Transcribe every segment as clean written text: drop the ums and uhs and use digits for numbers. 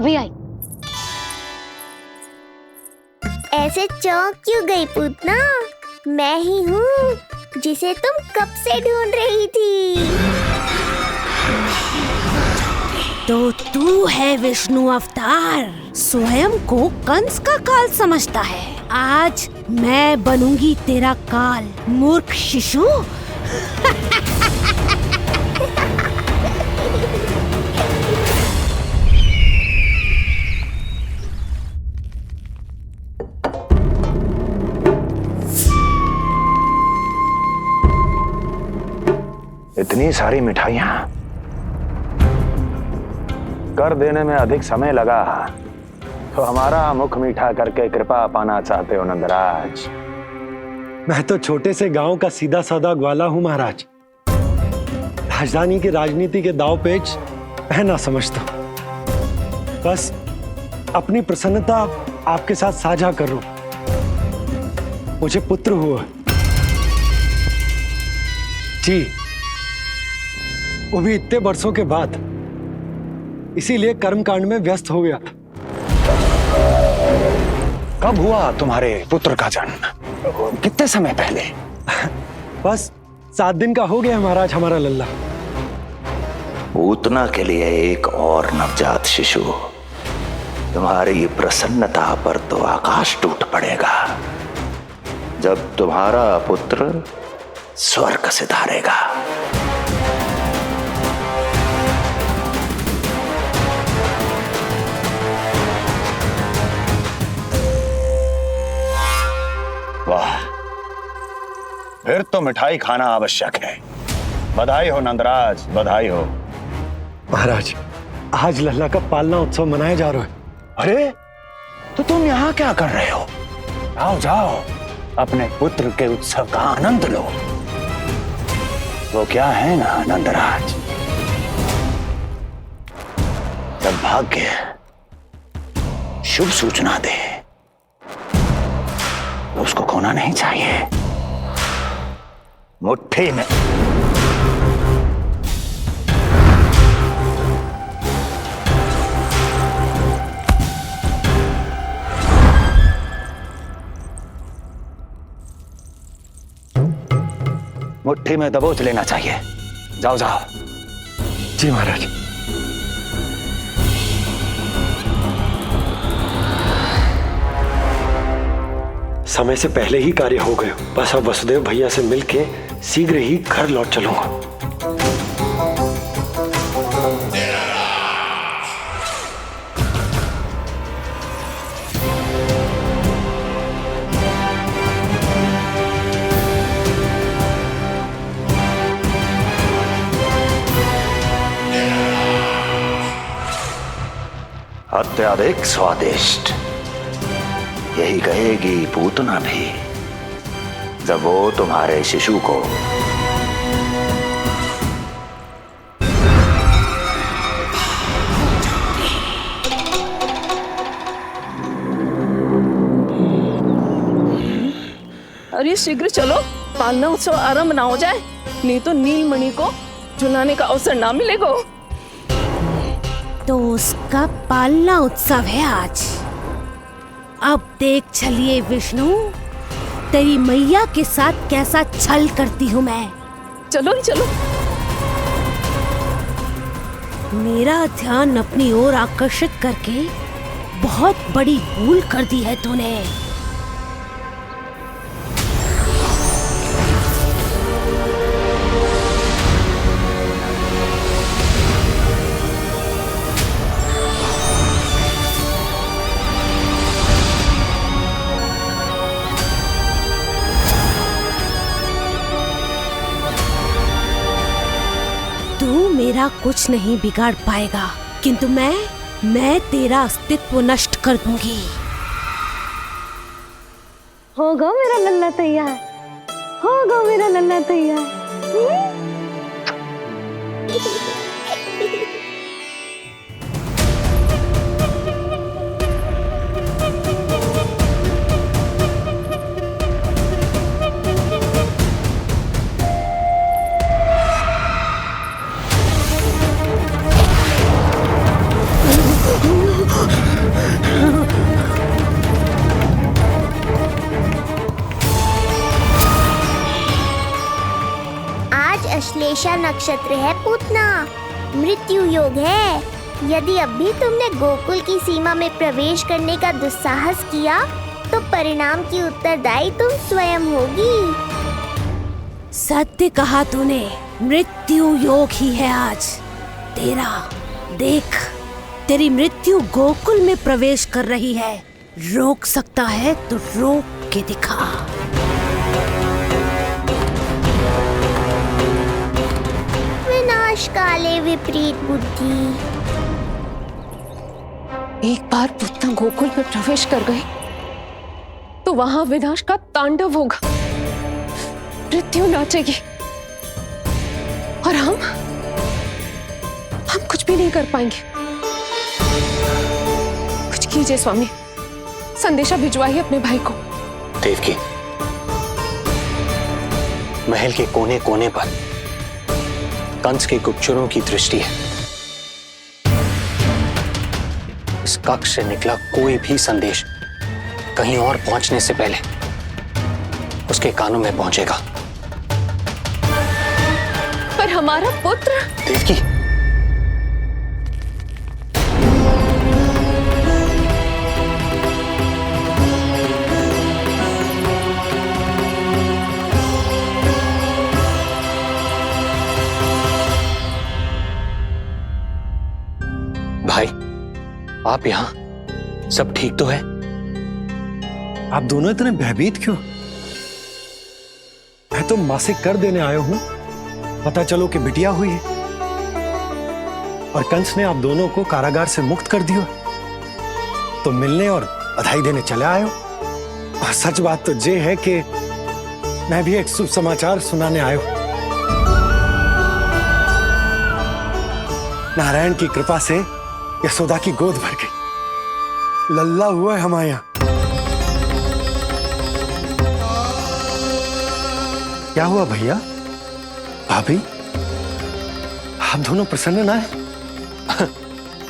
अभी आई। ऐसे चौंक क्यों गई पूतना? मैं ही हूँ जिसे तुम कब से ढूंढ रही थी। तो तू है विष्णु अवतार, स्वयं को कंस का काल समझता है। आज मैं बनूंगी तेरा काल, मूर्ख शिशु। इतनी सारी मिठाइयां कर देने में अधिक समय लगा तो हमारा मुख मीठा करके कृपा पाना चाहते हो नंदराज? मैं तो छोटे से गांव का सीधा साधा ग्वाला हूं महाराज। राजधानी की राजनीति के दाव पेच मैं ना समझता। बस अपनी प्रसन्नता आपके साथ साझा कर रहा हूं। मुझे पुत्र हुआ जी, वो भी इतने वर्षों के बाद, इसीलिए कर्मकांड में व्यस्त हो गया। कब हुआ तुम्हारे पुत्र का जन्म? कितने समय पहले? बस 7 दिन का हो गया महाराज हमारा लल्ला। पूतना के लिए एक और नवजात शिशु। तुम्हारी प्रसन्नता पर तो आकाश टूट पड़ेगा जब तुम्हारा पुत्र स्वर्ग सिधारेगा। वाह, फिर तो मिठाई खाना आवश्यक है। बधाई हो नंदराज, बधाई हो। महाराज, आज लल्ला का पालना उत्सव मनाया जा रहा है। अरे, तो तुम यहाँ क्या कर रहे हो? आओ जाओ, अपने पुत्र के उत्सव का आनंद लो। वो क्या है ना नंदराज, जब भाग्य शुभ सूचना दे तो उसको खोना नहीं चाहिए। मुट्ठी में दबोच लेना चाहिए। जाओ जाओ। जी महाराज। समय से पहले ही कार्य हो गए। बस अब वसुदेव भैया से मिलके शीघ्र ही घर लौट चलूंगा। अत्यधिक स्वादिष्ट, यही कहेगी पूतना भी जब वो तुम्हारे शिशु को अरे शीघ्र चलो, पालना उत्सव आरंभ ना हो जाए, नहीं तो नीलमणि को झुलाने का अवसर ना मिलेगा। तो उसका पालना उत्सव है आज। अब देख चलिए विष्णु, तेरी मैया के साथ कैसा छल करती हूँ मैं। चलो चलो। मेरा ध्यान अपनी ओर आकर्षित करके बहुत बड़ी भूल कर दी है तूने। मेरा कुछ नहीं बिगाड़ पाएगा, किंतु मैं तेरा अस्तित्व नष्ट कर दूंगी। होगा मेरा लल्ला तैयार, होगा मेरा लल्ला तैयार। आश्लेषा नक्षत्र है पूतना, मृत्यु योग है। यदि अभी तुमने गोकुल की सीमा में प्रवेश करने का दुस्साहस किया तो परिणाम की उत्तरदायी तुम स्वयं होगी। सत्य कहा तूने, मृत्यु योग ही है आज तेरा। देख, तेरी मृत्यु गोकुल में प्रवेश कर रही है। रोक सकता है तो रोक के दिखा। विनाश काले विपरीत बुद्धि। एक बार पूतना गोकुल में प्रवेश कर गए तो वहां विनाश का तांडव होगा, मृत्यु नाचेगी और हम कुछ भी नहीं कर पाएंगे। कुछ कीजिए स्वामी, संदेशा भिजवाइए अपने भाई को। देवकी, महल के कोने कोने पर कंस के गुप्तचरों की दृष्टि है। इस कक्ष से निकला कोई भी संदेश कहीं और पहुंचने से पहले उसके कानों में पहुंचेगा। पर हमारा पुत्र। देवकी, भाई, आप यहाँ सब ठीक तो है? आप दोनों इतने भयभीत क्यों? मैं तो मासिक कर देने आया हूं, पता चलो कि बिटिया हुई है और कंस ने आप दोनों को कारागार से मुक्त कर दिया, तो मिलने और बधाई देने चले आए हो। और सच बात तो ये है कि मैं भी एक शुभ समाचार सुनाने आया हूं। नारायण की कृपा से यशोदा की गोद भर गई, लल्ला हुआ है हमारे यहां। क्या हुआ भैया, भाभी, आप दोनों प्रसन्न ना है?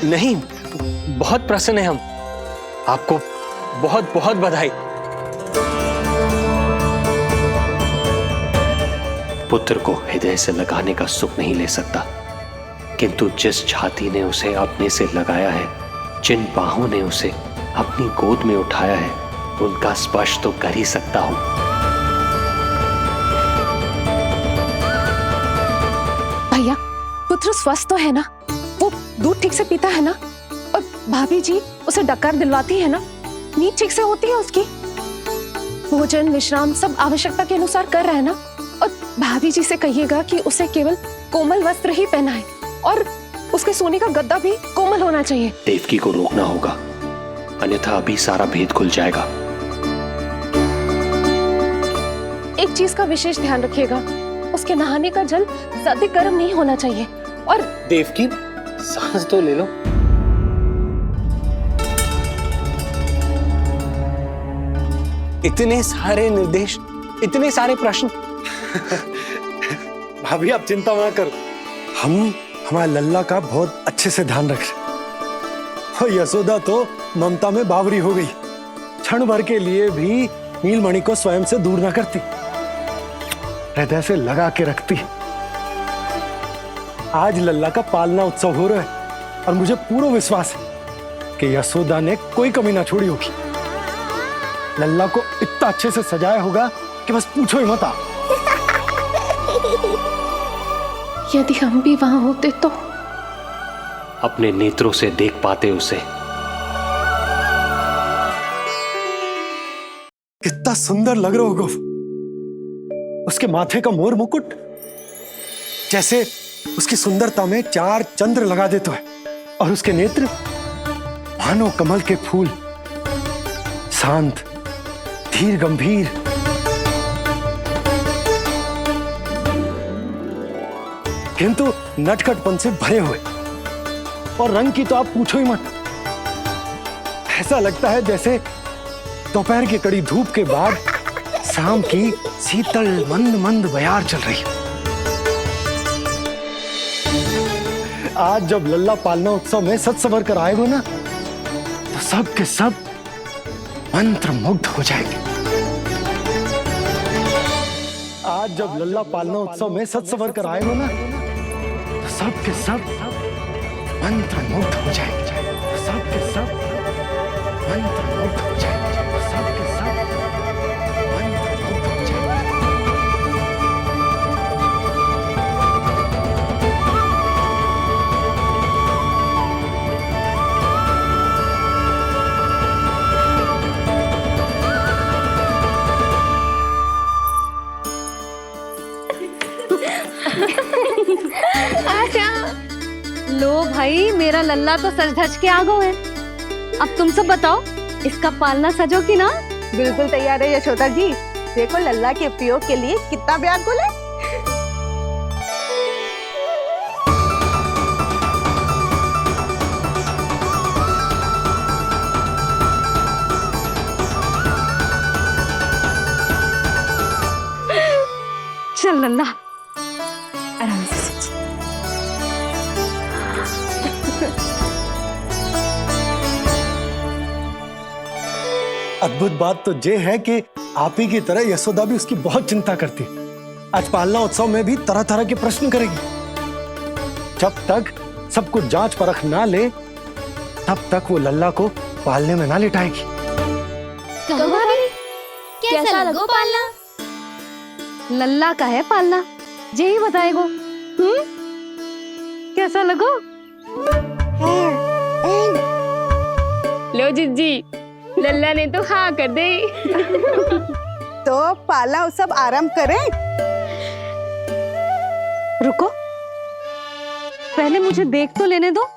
नहीं, बहुत प्रसन्न है हम। आपको बहुत बहुत बधाई। पुत्र को हृदय से लगाने का सुख नहीं ले सकता, किंतु जिस छाती ने उसे अपने से लगाया है, जिन बाहों ने उसे अपनी गोद में उठाया है, उनका स्पर्श तो कर ही सकता हूं। भैया, पुत्र स्वस्थ तो है ना? वो दूध ठीक से पीता है ना? और भाभी जी उसे डकार दिलवाती है ना? नींद ठीक से होती है उसकी? भोजन विश्राम सब आवश्यकता के अनुसार कर रहा है ना? और भाभी जी से कहिएगा कि उसे केवल कोमल वस्त्र ही पहनाए और उसके सोने का गद्दा भी कोमल होना चाहिए। देवकी को रोकना होगा, अन्यथा अभी सारा भेद खुल जाएगा। एक चीज का विशेष ध्यान रखिएगा, उसके नहाने का जल ज्यादा गर्म नहीं होना चाहिए। और देवकी, सांस तो ले लो। इतने सारे निर्देश, इतने सारे प्रश्न। भाभी आप चिंता ना करो, हम हमारे लल्ला का बहुत अच्छे से ध्यान रख रहे। और यशोदा तो ममता में बावरी हो गई, क्षण भर के लिए भी नीलमणि को स्वयं से दूर ना करती, हृदय से लगा के रखती। आज लल्ला का पालना उत्सव हो रहा है और मुझे पूरा विश्वास है कि यशोदा ने कोई कमी ना छोड़ी होगी। लल्ला को इतना अच्छे से सजाया होगा कि बस पूछो ही मत आप। यदि हम भी वहां होते तो अपने नेत्रों से देख पाते उसे। कितना सुंदर लग रहा होगा उसके माथे का मोर मुकुट, जैसे उसकी सुंदरता में 4 चंद्र लगा देता है। और उसके नेत्र मानो कमल के फूल, शांत, धीर गंभीर। किंतु नटखटपन से भरे हुए, और रंग की तो आप पूछो ही मत। ऐसा लगता है जैसे दोपहर की कड़ी धूप के बाद शाम की शीतल मंद मंद बयार चल रही है। आज जब लल्ला पालना उत्सव में सज संवर कर आए हो ना, तो सब के सब मंत्र मुग्ध हो जाएंगे। आज जब लल्ला पालना उत्सव में सज संवर कर आए हो ना, तो सब के सब मंत्रमुग्ध हो जाएंगे। सब के सब मंत्रमुग्ध हो जाएंगे। सब के सब मंत्रमुग्ध हो जाएंगे। लो भाई, मेरा लल्ला तो सज धज के आ गो है। अब तुम सब बताओ, इसका पालना सजो कि ना? बिल्कुल तैयार है यशोदा जी। देखो लल्ला के उपयोग के लिए कितना व्याकुल है। चल लल्ला, आराम से सोच। अद्भुत बात तो ये है कि आप ही की तरह यशोदा भी उसकी बहुत चिंता करती। आज पालना उत्सव में भी तरह तरह के प्रश्न करेगी। जब तक सब कुछ जांच परख ना ले, तब तक वो लल्ला को पालने में ना लिटाएगी। कैसा लगो पालना? लल्ला का है पालना, जे ही बताएगो। कैसा लगो? लो जिज्जी, लल्ला ने तो हाँ कर दे। तो पाला उत्सव आरंभ करें। रुको, पहले मुझे देख तो लेने दो,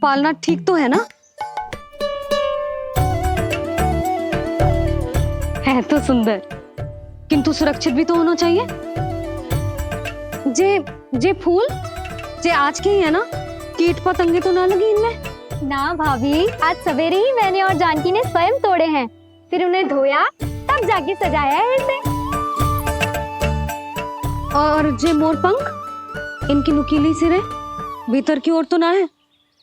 पालना ठीक तो है ना? है तो सुंदर, किंतु सुरक्षित भी तो होना चाहिए। जे फूल जे आज के ही है ना, कीट पतंगे तो ना लगी इनमें? ना भाभी, आज सवेरे ही मैंने और जानकी ने स्वयं तोड़े हैं, फिर उन्हें धोया, तब जाके सजाया है इसे। और जे मोर पंख, इनकी नुकीली सिरे भीतर की ओर तो ना है?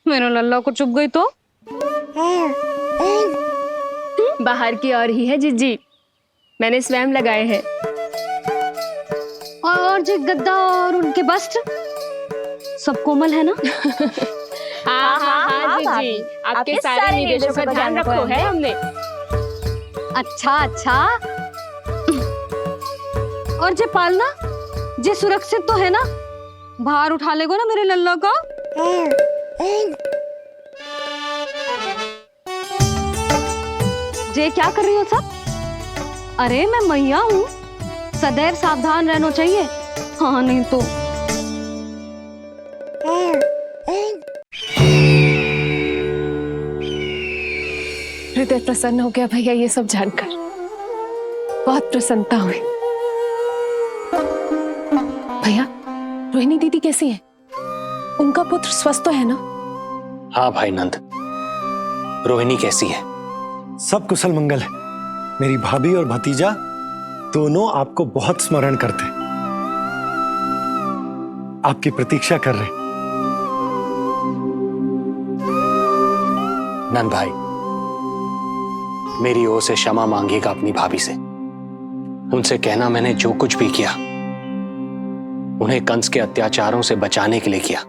मेरा लल्ला को चुभ गई तो? बाहर की ओर ही है जिज्जी, मैंने स्वयं लगाए हैं। और जे गद्दा और उनके वस्त्र सब कोमल है ना? हाँ हाँ हाँ जिज्जी, आपके सारे निर्देशों का ध्यान रखो है हमने। अच्छा अच्छा। और जे पालना, जे सुरक्षित तो है ना? बाहर उठा लेगो ना मेरे लल्ला को? जे क्या कर रही हो सब? अरे मैं मैया हूँ, सदैव सावधान रहना चाहिए। हाँ नहीं तो। हृदय प्रसन्न हो गया भैया ये सब जानकर, बहुत प्रसन्नता हुई। भैया, रोहिणी दीदी कैसी है? उनका पुत्र स्वस्थ तो है ना? हाँ भाई नंद, रोहिणी कैसी है? सब कुशल मंगल है। मेरी भाभी और भतीजा दोनों आपको बहुत स्मरण करते, आपकी प्रतीक्षा कर रहे। नंद भाई, मेरी ओर से क्षमा मांगिएगा अपनी भाभी से। उनसे कहना मैंने जो कुछ भी किया, उन्हें कंस के अत्याचारों से बचाने के लिए किया।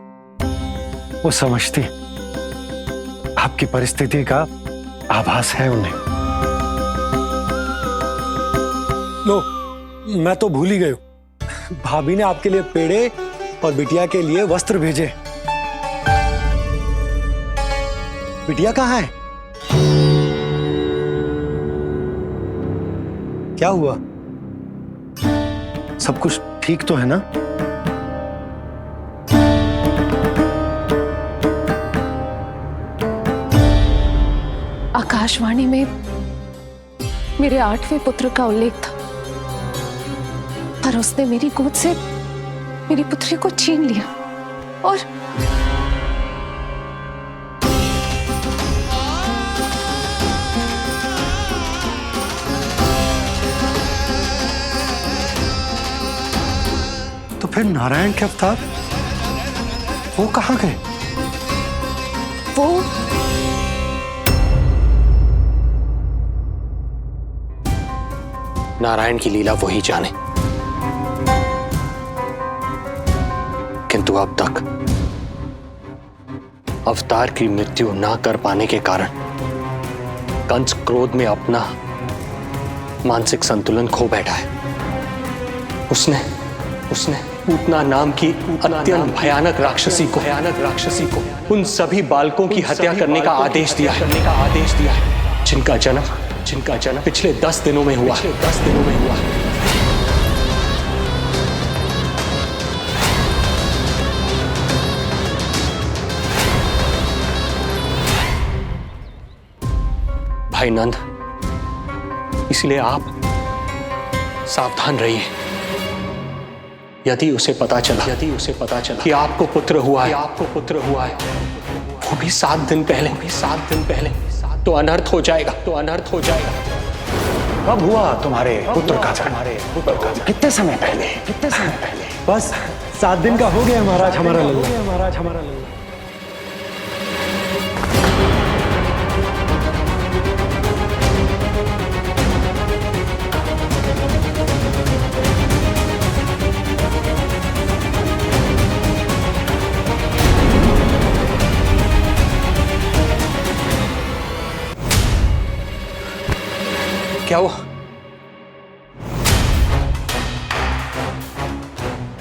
वो समझती, आपकी परिस्थिति का आभास है उन्हें। लो, मैं तो भूल ही गई हूं, भाभी ने आपके लिए पेड़े और बिटिया के लिए वस्त्र भेजे। बिटिया कहाँ है? क्या हुआ? सब कुछ ठीक तो है ना? आकाशवाणी में मेरे 8वें पुत्र का उल्लेख था, पर उसने मेरी गोद से मेरी पुत्री को छीन लिया और तो फिर नारायण के अवतार वो कहाँ गए? वो नारायण की लीला वही जाने। किंतु अब तक अवतार की मृत्यु ना कर पाने के कारण कंस क्रोध में अपना मानसिक संतुलन खो बैठा है। उसने पूतना नाम की अत्यंत भयानक राक्षसी को उन सभी बालकों की हत्या करने का आदेश दिया है जिनका जन्म पिछले 10 दिनों में हुआ। भाई नंद, इसलिए आप सावधान रहिए। यदि उसे पता चला कि आपको पुत्र हुआ है, वो भी 7 दिन पहले, तो अनर्थ हो जाएगा। कब हुआ तुम्हारे पुत्र का जन्म? कितने समय पहले? बस 7 दिन का हो गया महाराज हमारा लल्ला। क्या हुआ?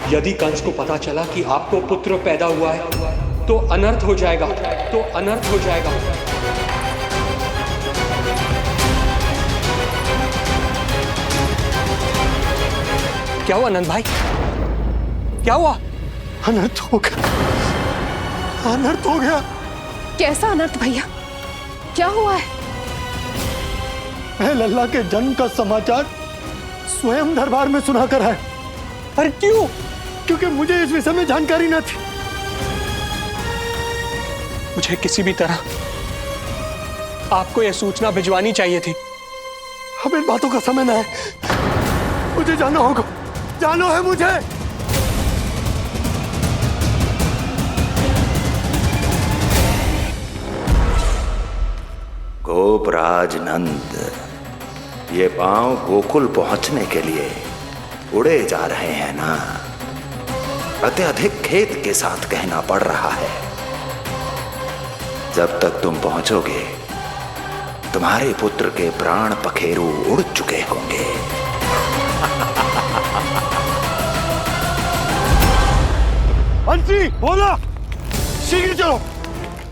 यदि कंस को पता चला कि आपको पुत्र पैदा हुआ है तो अनर्थ हो जाएगा। क्या हुआ नंद भाई? क्या हुआ? अनर्थ हो गया। कैसा अनर्थ भैया? क्या हुआ है? मैं लल्ला के जन्म का समाचार स्वयं दरबार में सुनाकर आया। पर क्यों? क्योंकि मुझे इस विषय में जानकारी न थी। मुझे किसी भी तरह आपको यह सूचना भिजवानी चाहिए थी। अब इन बातों का समय न है, मुझे जाना होगा। जानो है मुझे। गोपराज नंद, ये पांव गोकुल पहुंचने के लिए उड़े जा रहे हैं ना, अत्यधिक खेद के साथ कहना पड़ रहा है। जब तक तुम पहुंचोगे तुम्हारे पुत्र के प्राण पखेरु उड़ चुके होंगे। बंसी बोला, शीघ्र चलो।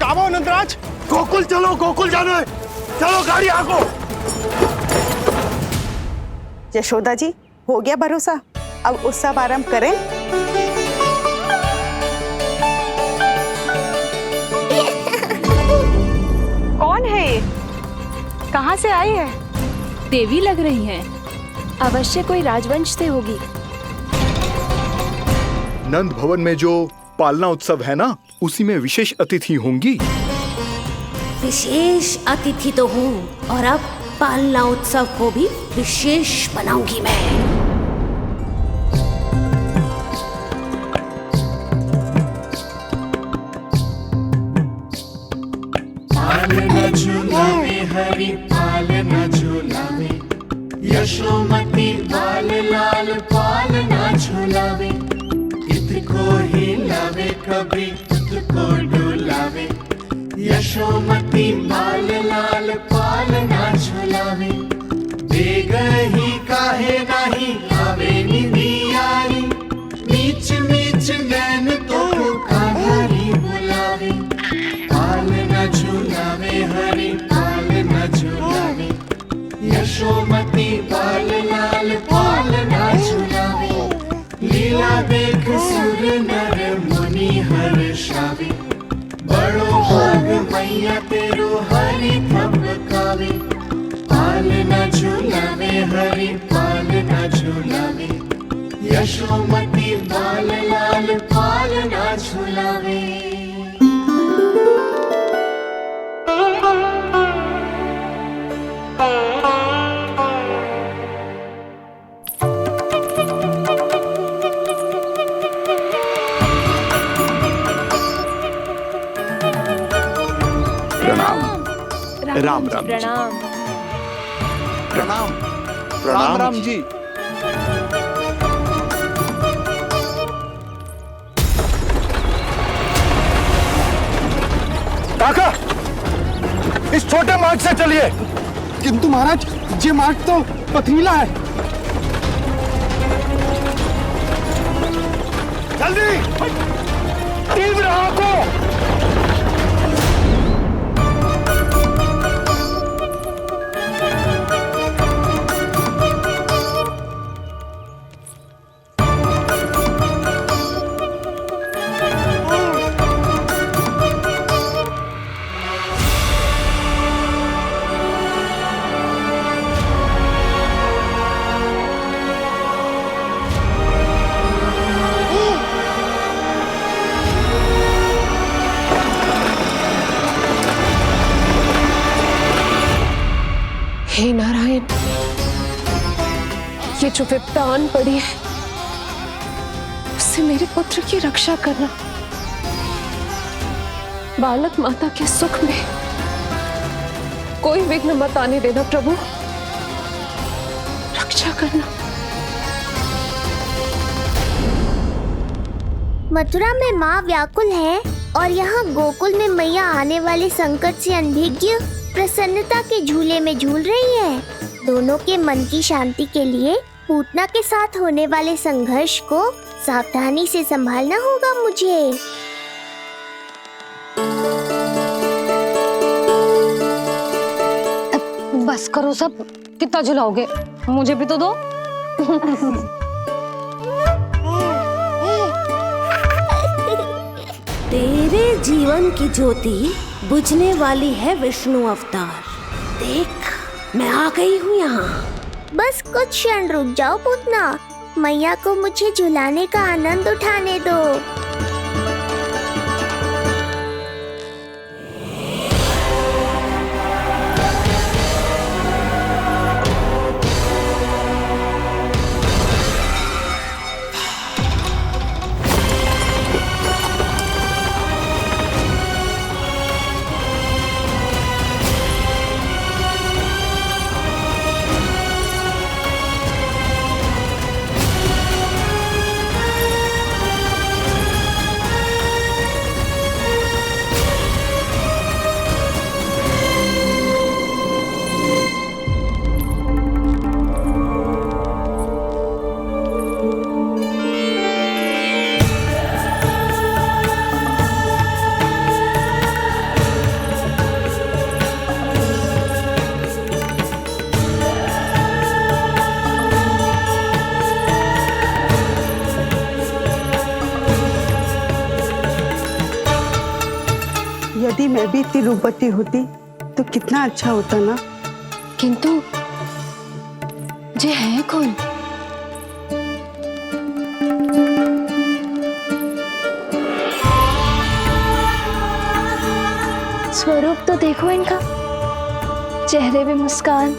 काबो नंदराज, गोकुल चलो, गोकुल जाना है। चलो गाड़ी आगो। यशोदा जी, हो गया भरोसा, अब उत्सव आरंभ करें। कौन है ये? कहाँ से आई है? देवी लग रही हैं। अवश्य कोई राजवंश से होगी। नंद भवन में जो पालना उत्सव है ना, उसी में विशेष अतिथि होंगी। विशेष अतिथि तो हूँ, और अब पालना उत्सव को भी विशेष बनाऊंगी मैं। पालना झूलावे हरि पालना झूलावे, यशोमती बाल लाल पालना झूलावे। इत को हिलावे कभी तुत को डुलावे, यशोमती बाल लाल पालना झूलावे। बेगही काहे नाही आवे निदियारी, नीच नीच नैन तो कान्हारी बुलावे। पालना झूलावे हरि पालना झूलावे, यशोमती बाल लाल पालना झूलावे। लीला देख सुर नर मुनि हर्षावे, बड़ो भाग मैया तेरो हरि थपकावे। पालना झूलावे हरि पालना झूलावे, यशोमती बाल लाल पालना झूलावे। राम राम प्रणाम। राम जी। छोटे मार्ग से चलिए। किंतु महाराज ये मार्ग तो पथरीला है। जल्दी तीव्र आंखों। हे नारायण, ये जो विपदा आन पड़ी है उससे मेरे पुत्र की रक्षा करना। बालक माता के सुख में कोई विघ्न मत आने देना प्रभु, रक्षा करना। मथुरा में माँ व्याकुल है और यहाँ गोकुल में मैया आने वाले संकट से अनभिज्ञ प्रसन्नता के झूले में झूल रही है। दोनों के मन की शांति के लिए पूतना के साथ होने वाले संघर्ष को सावधानी से संभालना होगा मुझे। बस करो सब, कितना झुलाओगे, मुझे भी तो दो। तेरे जीवन की ज्योति बुझने वाली है विष्णु अवतार। देख मैं आ गई हूँ यहाँ। बस कुछ क्षण रुक जाओ पूतना, मैया को मुझे झुलाने का आनंद उठाने दो। यदि मैं भी इतनी रूपवती होती तो कितना अच्छा होता ना। किंतु जे है कौन? स्वरूप तो देखो इनका, चेहरे में मुस्कान,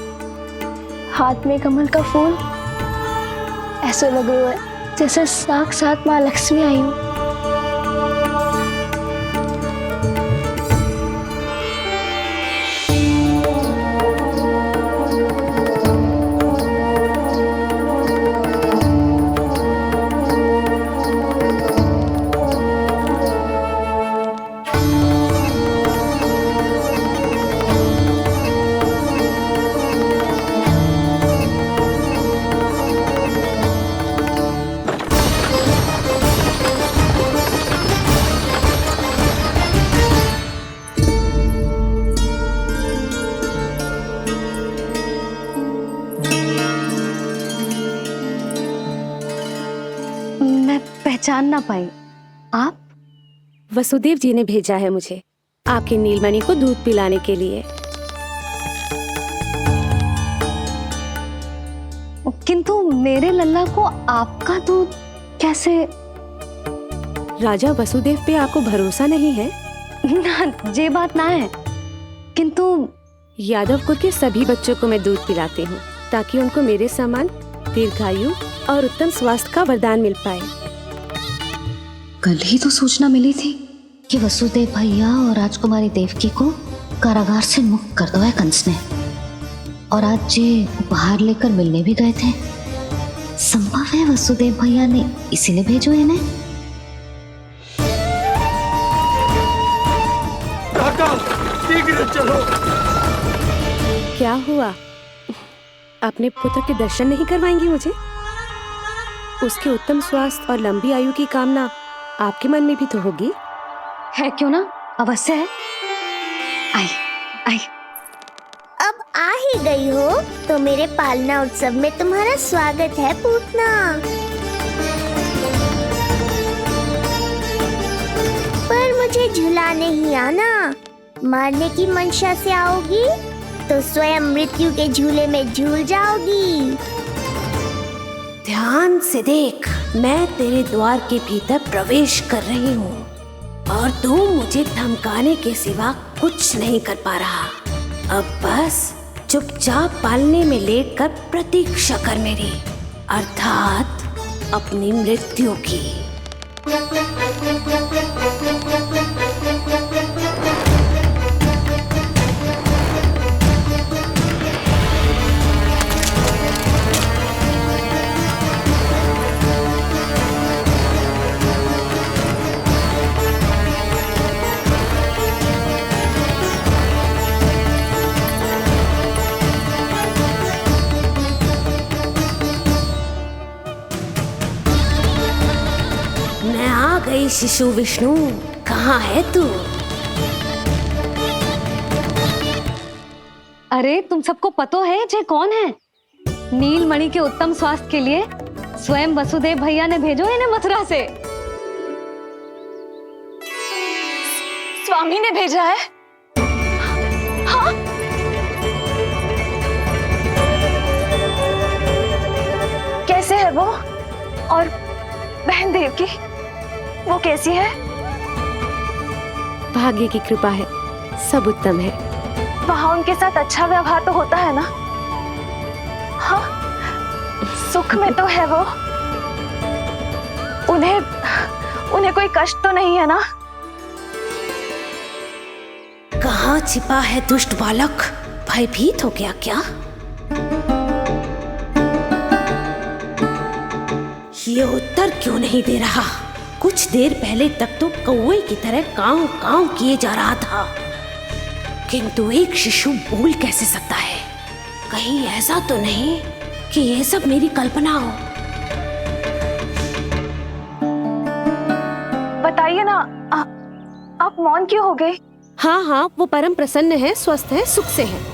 हाथ में कमल का फूल। ऐसा लग रहा है जैसे साक्षात माँ लक्ष्मी आई हूँ। पहचान ना पाई। आप? वसुदेव जी ने भेजा है मुझे आपके नीलमणि को दूध पिलाने के लिए। किंतु मेरे लल्ला को आपका दूध कैसे? राजा वसुदेव पे आपको भरोसा नहीं है? ना, ये बात ना है, किंतु यादव कुल के सभी बच्चों को मैं दूध पिलाती हूँ ताकि उनको मेरे समान दीर्घायु और उत्तम स्वास्थ्य का वरदान मिल पाए। कल ही तो सूचना मिली थी कि वसुदेव भैया और राजकुमारी देवकी को कारागार से मुक्त कर दो है कंस ने, और आज ये उपहार लेकर मिलने भी गए थे। संभव है वसुदेव भैया ने इसीलिए भेजो इन्हें। शीघ्र चलो। क्या हुआ? अपने पुत्र के दर्शन नहीं करवाएंगी मुझे? उसके उत्तम स्वास्थ्य और लंबी आयु की कामना आपके मन में भी तो होगी। है क्यों ना, अवश्य है। आई आई। अब आ ही गई हो तो मेरे पालना उत्सव में तुम्हारा स्वागत है पूतना। पर मुझे झुलाने ही आना, मारने की मंशा से आओगी तो स्वयं मृत्यु के झूले में झूल जाओगी। ध्यान से देख, मैं तेरे द्वार के भीतर प्रवेश कर रही हूँ और तू मुझे धमकाने के सिवा कुछ नहीं कर पा रहा। अब बस चुपचाप पालने में लेटकर प्रतीक्षा कर मेरी, अर्थात अपनी मृत्यु की। मैं आ गई शिशु विष्णु, कहाँ है तू? अरे तुम सबको पतो है जे कौन है? नीलमणि के उत्तम स्वास्थ्य के लिए स्वयं वसुदेव भैया ने भेजो इन्हें मथुरा से। स्वामी ने भेजा है? हाँ? कैसे है वो? और बहन देवकी, वो कैसी है? भाग्य की कृपा है, सब उत्तम है। वहाँ उनके साथ अच्छा व्यवहार तो होता है ना? हाँ, सुख में तो है वो। उन्हें कोई कष्ट तो नहीं है ना? कहाँ छिपा है दुष्ट बालक? भयभीत हो गया क्या? ये उत्तर क्यों नहीं दे रहा? कुछ देर पहले तक तो कौवे की तरह कांव कांव किए जा रहा था, किंतु एक शिशु बोल कैसे सकता है? कहीं ऐसा तो नहीं कि ये सब मेरी कल्पना हो? बताइए ना, आप मौन क्यों हो गए? हाँ हाँ, वो परम प्रसन्न है, स्वस्थ है, सुख से है।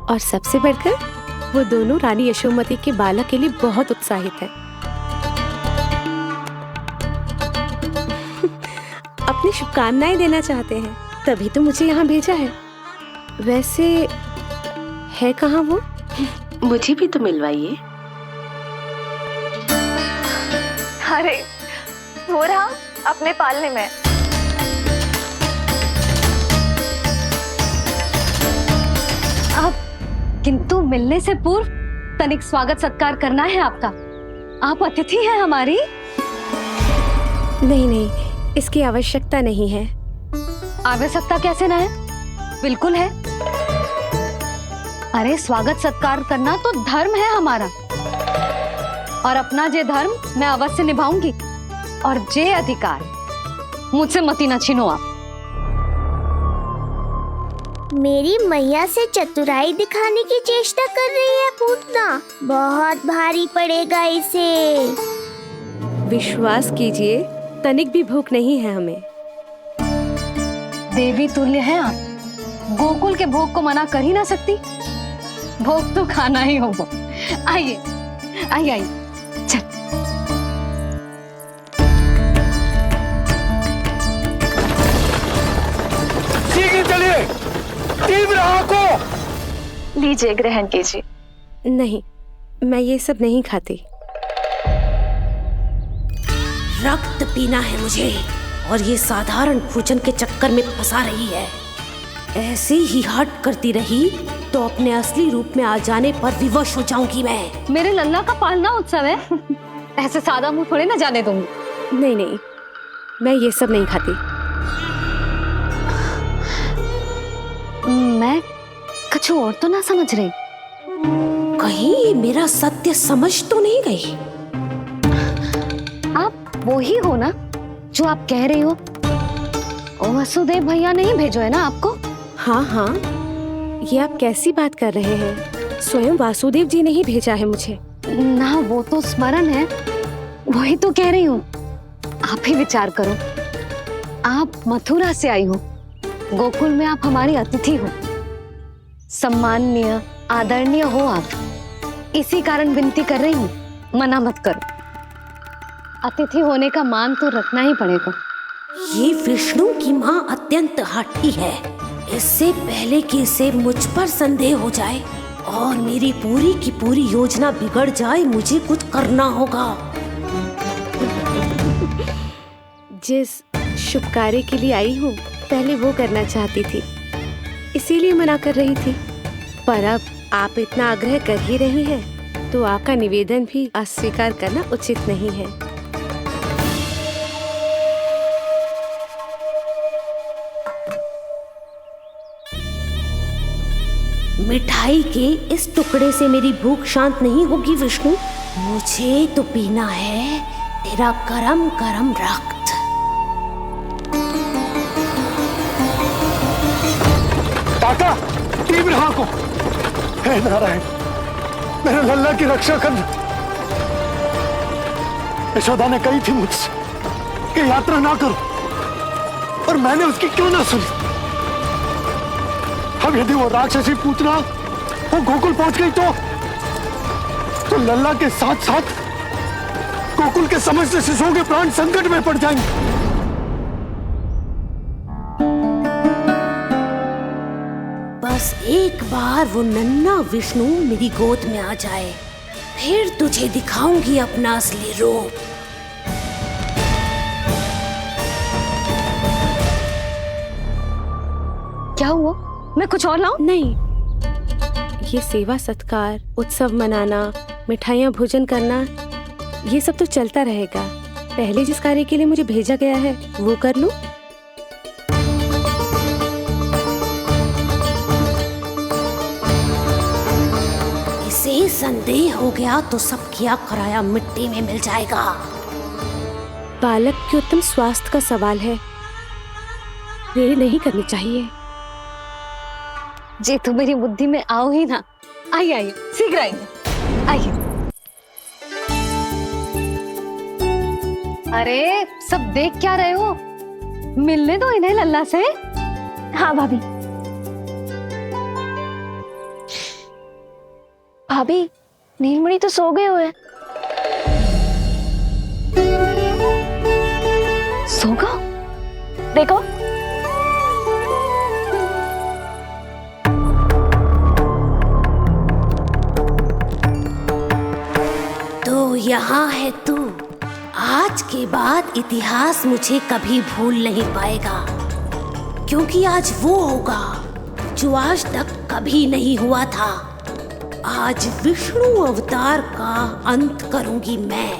और सबसे बढ़कर वो दोनों रानी यशोमती के बालक के लिए बहुत उत्साहित है। अपनी शुभकामनाएं देना चाहते हैं, तभी तो मुझे यहाँ भेजा है। वैसे है कहाँ वो? मुझे भी तो मिलवाइए। अरे वो रहा अपने पालने में। किंतु मिलने से पूर्व तनिक स्वागत सत्कार करना है आपका। आप अतिथि हैं हमारी। नहीं नहीं, इसकी आवश्यकता नहीं है। आवश्यकता कैसे ना है? बिल्कुल है। अरे स्वागत सत्कार करना तो धर्म है हमारा, और अपना जे धर्म मैं अवश्य निभाऊंगी, और जे अधिकार मुझसे मती न छीनो आप। मेरी मैया से चतुराई दिखाने की चेष्टा कर रही है पूतना। बहुत भारी पड़ेगा इसे। विश्वास कीजिए, तनिक भी भूख नहीं है हमें। देवी तुल्य हैं आप, गोकुल के भोग को मना कर ही ना सकती। भोग तो खाना ही होगा। आइए आइए आइए, चल। शीघ्र चलिए, तीव्र आंखों। लीजिए, ग्रहण कीजिए। नहीं, मैं ये सब नहीं खाती। रक्त पीना है मुझे, और ये साधारण भोजन के चक्कर में फंसा रही है। ऐसे ही हट करती रही तो अपने असली रूप में आ जाने पर विवश हो जाऊंगी मैं। मेरे लल्ला का पालना उत्सव है, ऐसे सादा मुंह थोड़े ना जाने दूंगी। नहीं नहीं, मैं ये सब नहीं खाती। मैं कुछ और तो ना समझ रही। कहीं मेरा सत्य समझ तो नहीं गई? आप वो ही हो ना जो आप कह रही हो वसुदेव भैया नहीं भेजो है ना आपको? हाँ हाँ, ये आप कैसी बात कर रहे हैं? स्वयं वासुदेव जी ने ही भेजा है मुझे। ना वो तो स्मरण है, वही तो कह रही हूँ। आप ही विचार करो, आप मथुरा से आई हो, गोकुल में आप हमारी अतिथि हो, सम्माननीय आदरणीय हो आप। इसी कारण विनती कर रही हूँ, मना मत करो। अतिथि होने का मान तो रखना ही पड़ेगा। ये विष्णु की माँ अत्यंत हठी है। इससे पहले कि इसे मुझ पर संदेह हो जाए और मेरी पूरी की पूरी योजना बिगड़ जाए, मुझे कुछ करना होगा। जिस शुभ कार्य के लिए आई हूँ, पहले वो करना चाहती थी, इसीलिए मना कर रही थी। पर अब आप इतना आग्रह कर ही रही हैं, तो आपका निवेदन भी अस्वीकार करना उचित नहीं है। मिठाई के इस टुकड़े से मेरी भूख शांत नहीं होगी विष्णु। मुझे तो पीना है तेरा गरम गरम रक्त। काका, तीव्र हाँ को। हे नारायण, मेरे लल्ला की रक्षा करना। यशोदा ने कही थी मुझसे कि यात्रा ना करो, और मैंने उसकी क्यों ना सुनी। अब यदि वो राक्षसी पूतना वो गोकुल पहुंच गई तो लल्ला के साथ साथ गोकुल के समस्त शिशुओं के प्राण संकट में पड़ जाएंगे। बस एक बार वो नन्हा विष्णु मेरी गोद में आ जाए, फिर तुझे दिखाऊंगी अपना असली रूप। क्या हुआ? मैं कुछ और लाऊं? नहीं, ये सेवा सत्कार, उत्सव मनाना, मिठाइयाँ भोजन करना, ये सब तो चलता रहेगा। पहले जिस कार्य के लिए मुझे भेजा गया है वो कर लूं। इसे संदेह हो गया तो सब किया कराया मिट्टी में मिल जाएगा। बालक के उत्तम स्वास्थ्य का सवाल है, देरी नहीं करनी चाहिए। जी तो मेरी बुद्धि में आओ ही ना। आइए आइए, शीघ्र आइए, आइए। अरे सब देख क्या रहे हो? मिलने दो इन्हें लल्ला से। हाँ भाभी। भाभी, नीलमणि तो सो गए हुए। सो गो? देखो। तो यहाँ है तू। आज के बाद इतिहास मुझे कभी भूल नहीं पाएगा, क्योंकि आज वो होगा जो आज तक कभी नहीं हुआ था। आज विष्णु अवतार का अंत करूंगी मैं।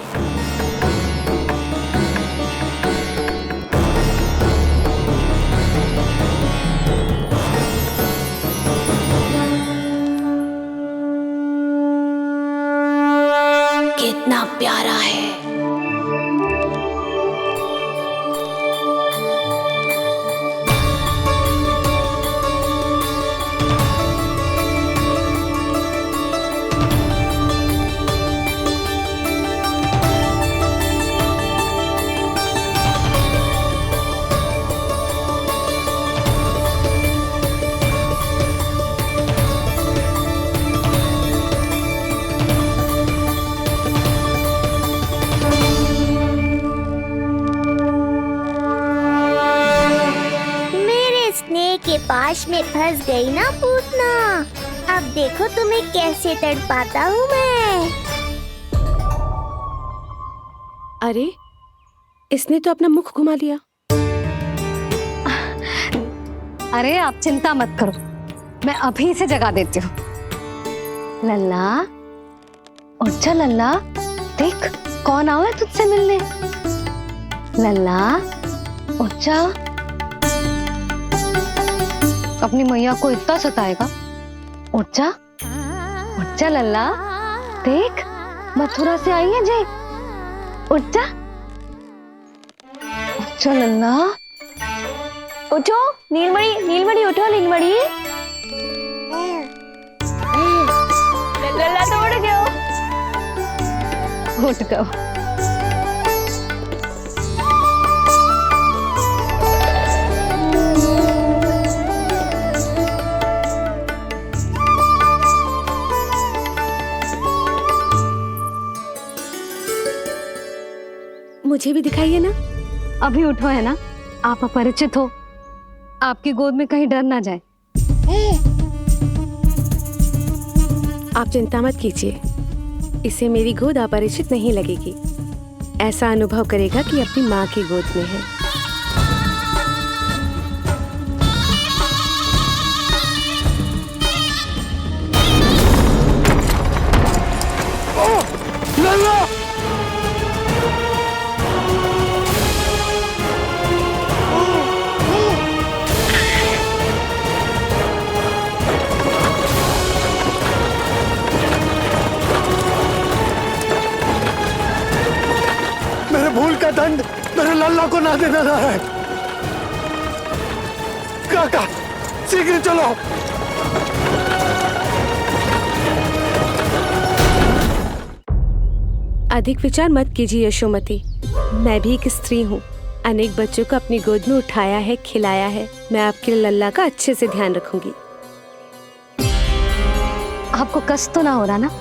कितना प्यारा है। के पास में फंस गई ना पूतना। अब देखो तुम्हें कैसे तड़पाता हूँ मैं। अरे, इसने तो अपना मुख घुमा लिया। अरे आप चिंता मत करो, मैं अभी से जगा देती हूँ। लल्ला, उठ जा लल्ला, देख कौन आया तुझसे मिलने। लल्ला, उठ जा। अपनी मैया को इतना सताएगा? उठ जा, उठ जा लल्ला, देख मथुरा से आई है जय। उठ जा, उठ जा लल्ला, उठो नीलमणि, नीलमणि उठो नीलमणि। लल्ला तो उठ गयो। उठ गयो। मुझे भी दिखाइए ना। अभी उठो है ना, आप अपरिचित हो, आपकी गोद में कहीं डर ना जाए। आप चिंता मत कीजिए, इसे मेरी गोद अपरिचित नहीं लगेगी। ऐसा अनुभव करेगा कि अपनी माँ की गोद में है। भूल का दंड मेरे लल्ला को ना देना रहा है। काका शीघ्र चलो। अधिक विचार मत कीजिए यशोमती, मैं भी एक स्त्री हूँ। अनेक बच्चों को अपनी गोद में उठाया है, खिलाया है। मैं आपके लल्ला का अच्छे से ध्यान रखूंगी। आपको कष्ट तो ना हो रहा ना?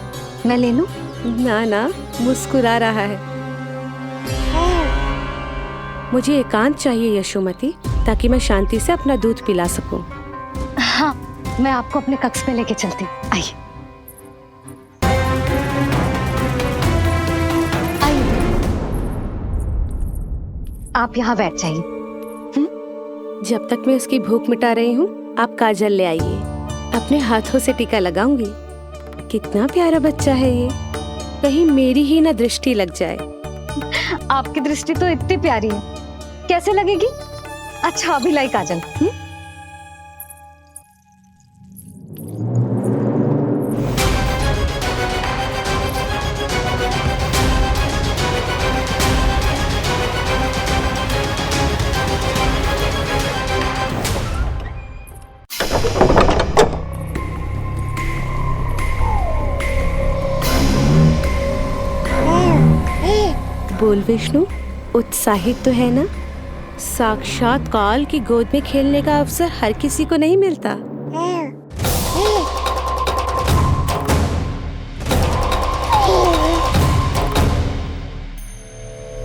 मैं ले लूं? ना ना, मुस्कुरा रहा है। मुझे एकांत चाहिए यशोमती, ताकि मैं शांति से अपना दूध पिला सकूं। हाँ, मैं आपको अपने कक्ष में लेके चलती हूँ। आइए। आप यहाँ बैठ जाइए। जब तक मैं उसकी भूख मिटा रही हूँ, आप काजल ले आइए। अपने हाथों से टीका लगाऊंगी। कितना प्यारा बच्चा है ये, कहीं मेरी ही ना दृष्टि लग जाए। आपकी दृष्टि तो इतनी प्यारी है, कैसे लगेगी? अच्छा अभी लाई काजल। बोल विष्णु, उत्साहित तो है ना? साक्षात काल की गोद में खेलने का अवसर हर किसी को नहीं मिलता।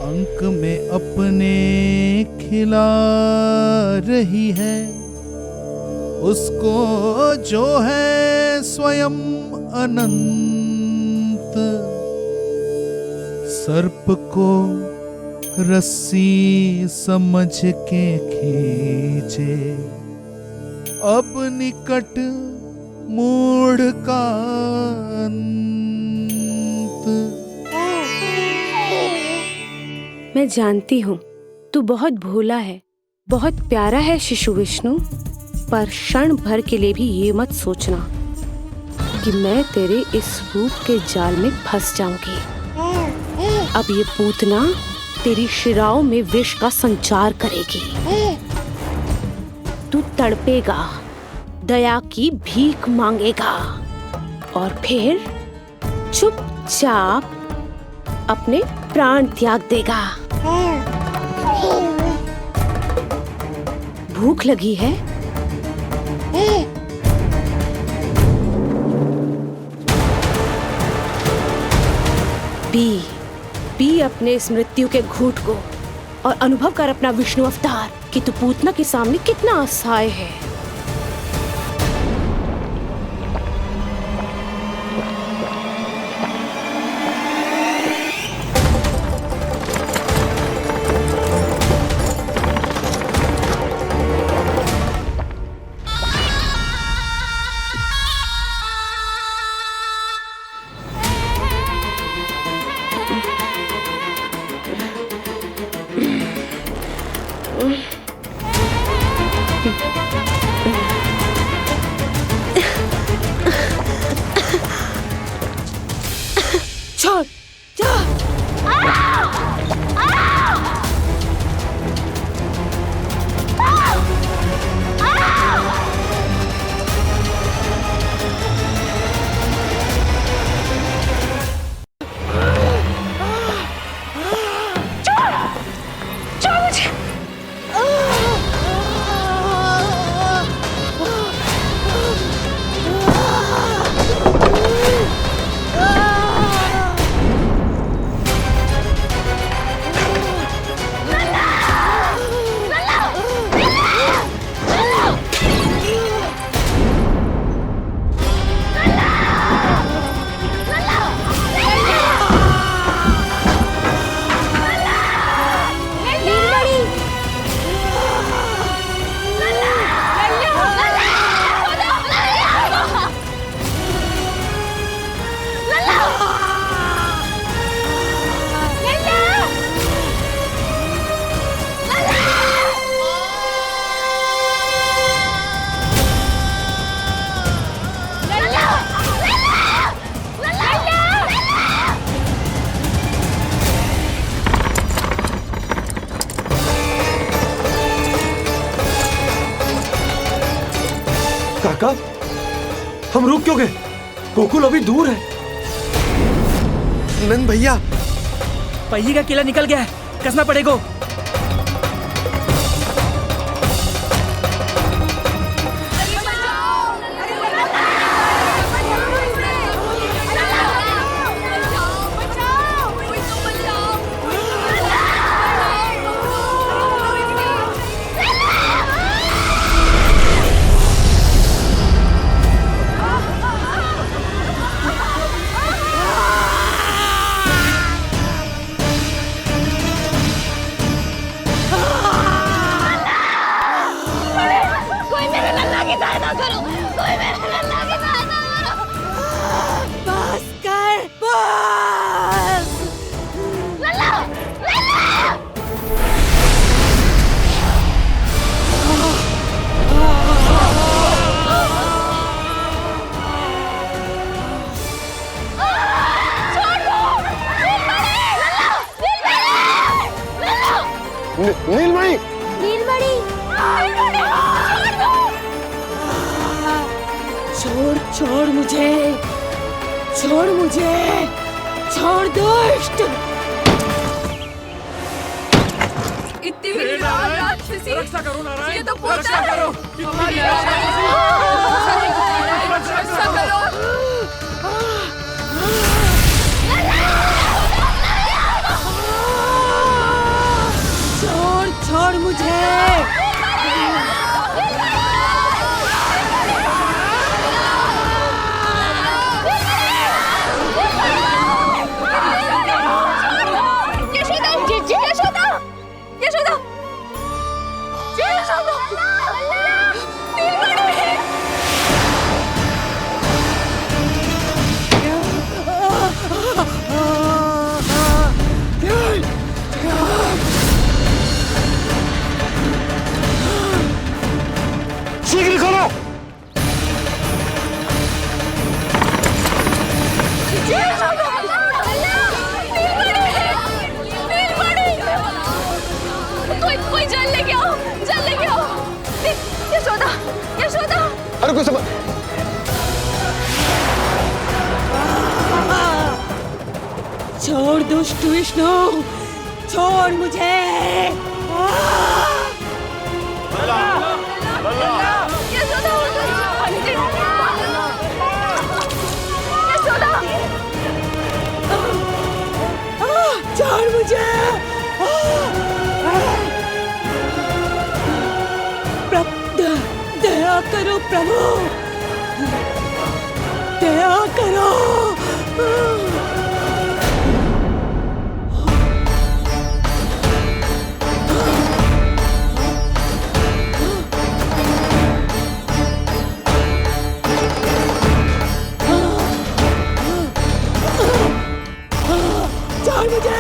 अंक में अपने खिला रही है, उसको जो है स्वयं अनंत। सर्प को रस्सी समझ के खींचे, अब निकट मूढ़ का अंत। मैं जानती हूँ तू बहुत भोला है, बहुत प्यारा है शिशु विष्णु, पर क्षण भर के लिए भी ये मत सोचना कि मैं तेरे इस रूप के जाल में फंस जाऊंगी। अब ये पूतना तेरी शिराओं में विष का संचार करेगी। तू तड़पेगा, दया की भीख मांगेगा और फिर चुपचाप अपने प्राण त्याग देगा। भूख लगी है? पी अपने इस मृत्यु के घूंट को और अनुभव कर अपना विष्णु अवतार कि तू पूतना के सामने कितना असहाय है। काका, हम रुक क्यों गए? गोकुल अभी दूर है। नंद भैया, पहिए का किला निकल गया है, कसना पड़ेगा। नीलमणि, नीलमणि, छोड़ छोड़ मुझे, छोड़ मुझे, छोड़ दुष्ट। इतनी बड़ी राक्षसी, रक्षा करो नारायण, ये तो पूतना रक्षा है। करो। हमारी रक्षा करो। छोड़ छोड़ मुझे। शीघ्र करो। कोई जल लेके आओ, जल लेके आओ। यशोदा, यशोदा। अरे कोई समझ। छोड़ दुष्ट विष्णु, छोड़ मुझे। छोड़ मुझे। दया करो प्रभु, दया करो। छोड़ मुझे।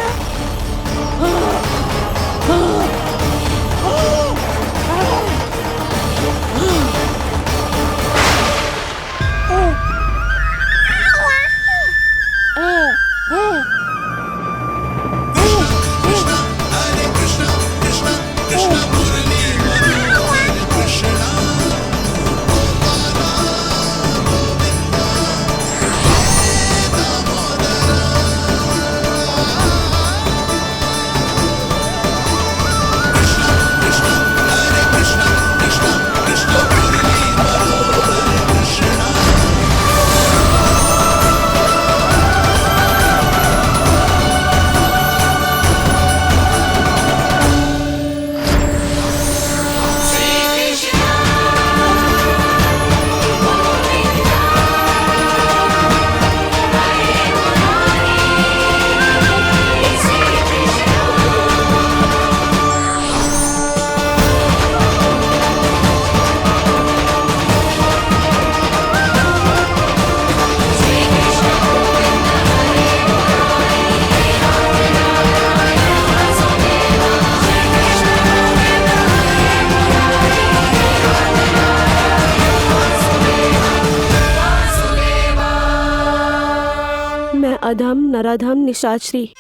अधम नराधम निशाचरी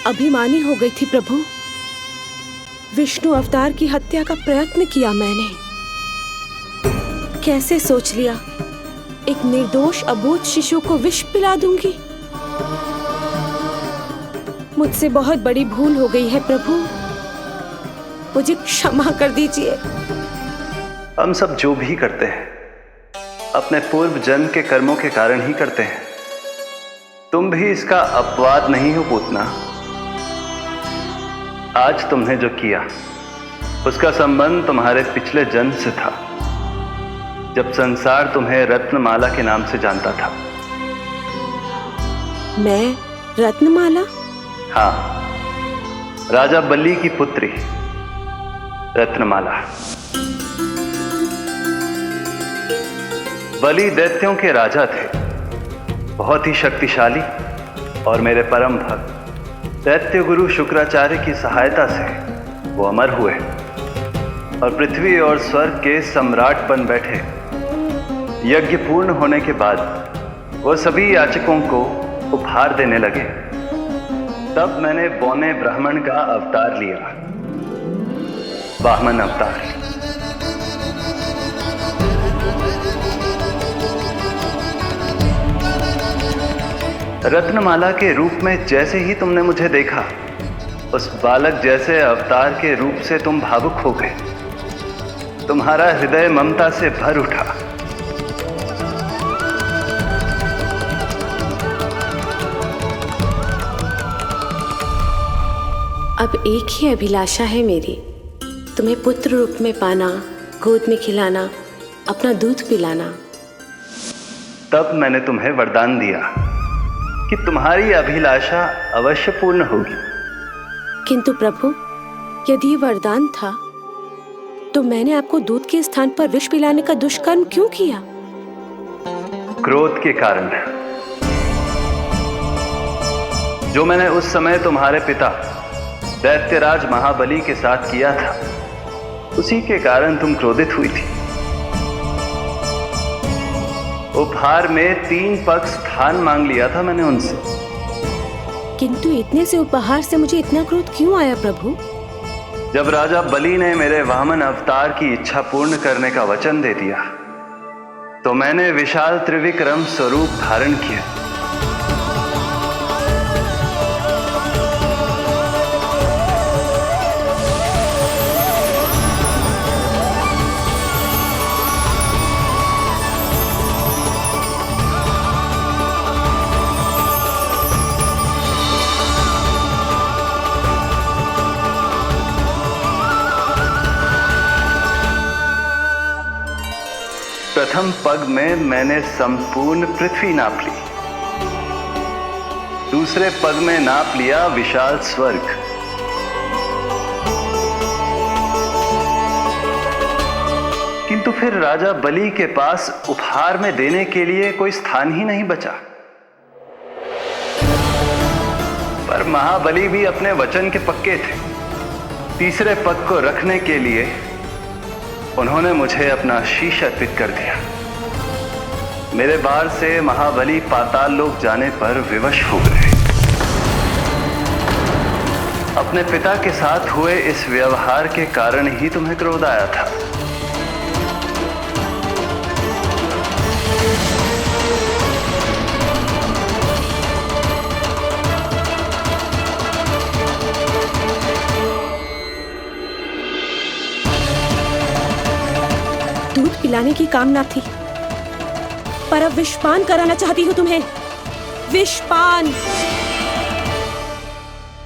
अभिमानी हो गई थी प्रभु। विष्णु अवतार की हत्या का प्रयत्न किया मैंने, कैसे सोच लिया एक निर्दोष अबोध शिशु को विष पिला दूंगी? मुझसे बहुत बड़ी भूल हो गई है प्रभु, मुझे क्षमा कर दीजिए। हम सब जो भी करते हैं अपने पूर्व जन्म के कर्मों के कारण ही करते हैं। तुम भी इसका अपवाद नहीं हो पूतना। आज तुमने जो किया उसका संबंध तुम्हारे पिछले जन्म से था, जब संसार तुम्हें रत्नमाला के नाम से जानता था। मैं रत्नमाला? हाँ, राजा बलि की पुत्री रत्नमाला। बलि दैत्यों के राजा थे, बहुत ही शक्तिशाली, और मेरे परम भक्त दैत्य गुरु शुक्राचार्य की सहायता से वो अमर हुए और पृथ्वी और स्वर्ग के सम्राट बन बैठे। यज्ञ पूर्ण होने के बाद वो सभी याचकों को उपहार देने लगे। तब मैंने बौने ब्राह्मण का अवतार लिया, वामन अवतार। रत्नमाला के रूप में जैसे ही तुमने मुझे देखा, उस बालक जैसे अवतार के रूप से तुम भावुक हो गए। तुम्हारा हृदय ममता से भर उठा। अब एक ही अभिलाषा है मेरी, तुम्हें पुत्र रूप में पाना, गोद में खिलाना, अपना दूध पिलाना। तब मैंने तुम्हें वरदान दिया कि तुम्हारी अभिलाषा अवश्य पूर्ण होगी। किंतु प्रभु, यदि वरदान था तो मैंने आपको दूध के स्थान पर विष पिलाने का दुष्कर्म क्यों किया? क्रोध के कारण, जो मैंने उस समय तुम्हारे पिता दैत्यराज महाबली के साथ किया था, उसी के कारण तुम क्रोधित हुई थी। उपहार में 3 पग स्थान मांग लिया था मैंने उनसे। किंतु इतने से उपहार से मुझे इतना क्रोध क्यों आया प्रभु? जब राजा बलि ने मेरे वामन अवतार की इच्छा पूर्ण करने का वचन दे दिया, तो मैंने विशाल त्रिविक्रम स्वरूप धारण किया। प्रथम पग में मैंने संपूर्ण पृथ्वी नाप ली, दूसरे पग में नाप लिया विशाल स्वर्ग, किंतु फिर राजा बलि के पास उपहार में देने के लिए कोई स्थान ही नहीं बचा। पर महाबली भी अपने वचन के पक्के थे। तीसरे पग को रखने के लिए उन्होंने मुझे अपना शीश अर्पित कर दिया। मेरे बार से महाबली पाताल लोक जाने पर विवश हो गए। अपने पिता के साथ हुए इस व्यवहार के कारण ही तुम्हें क्रोध आया था। दूध पिलाने की कामना थी, पर अब विषपान कराना चाहती हूँ तुम्हें। विषपान।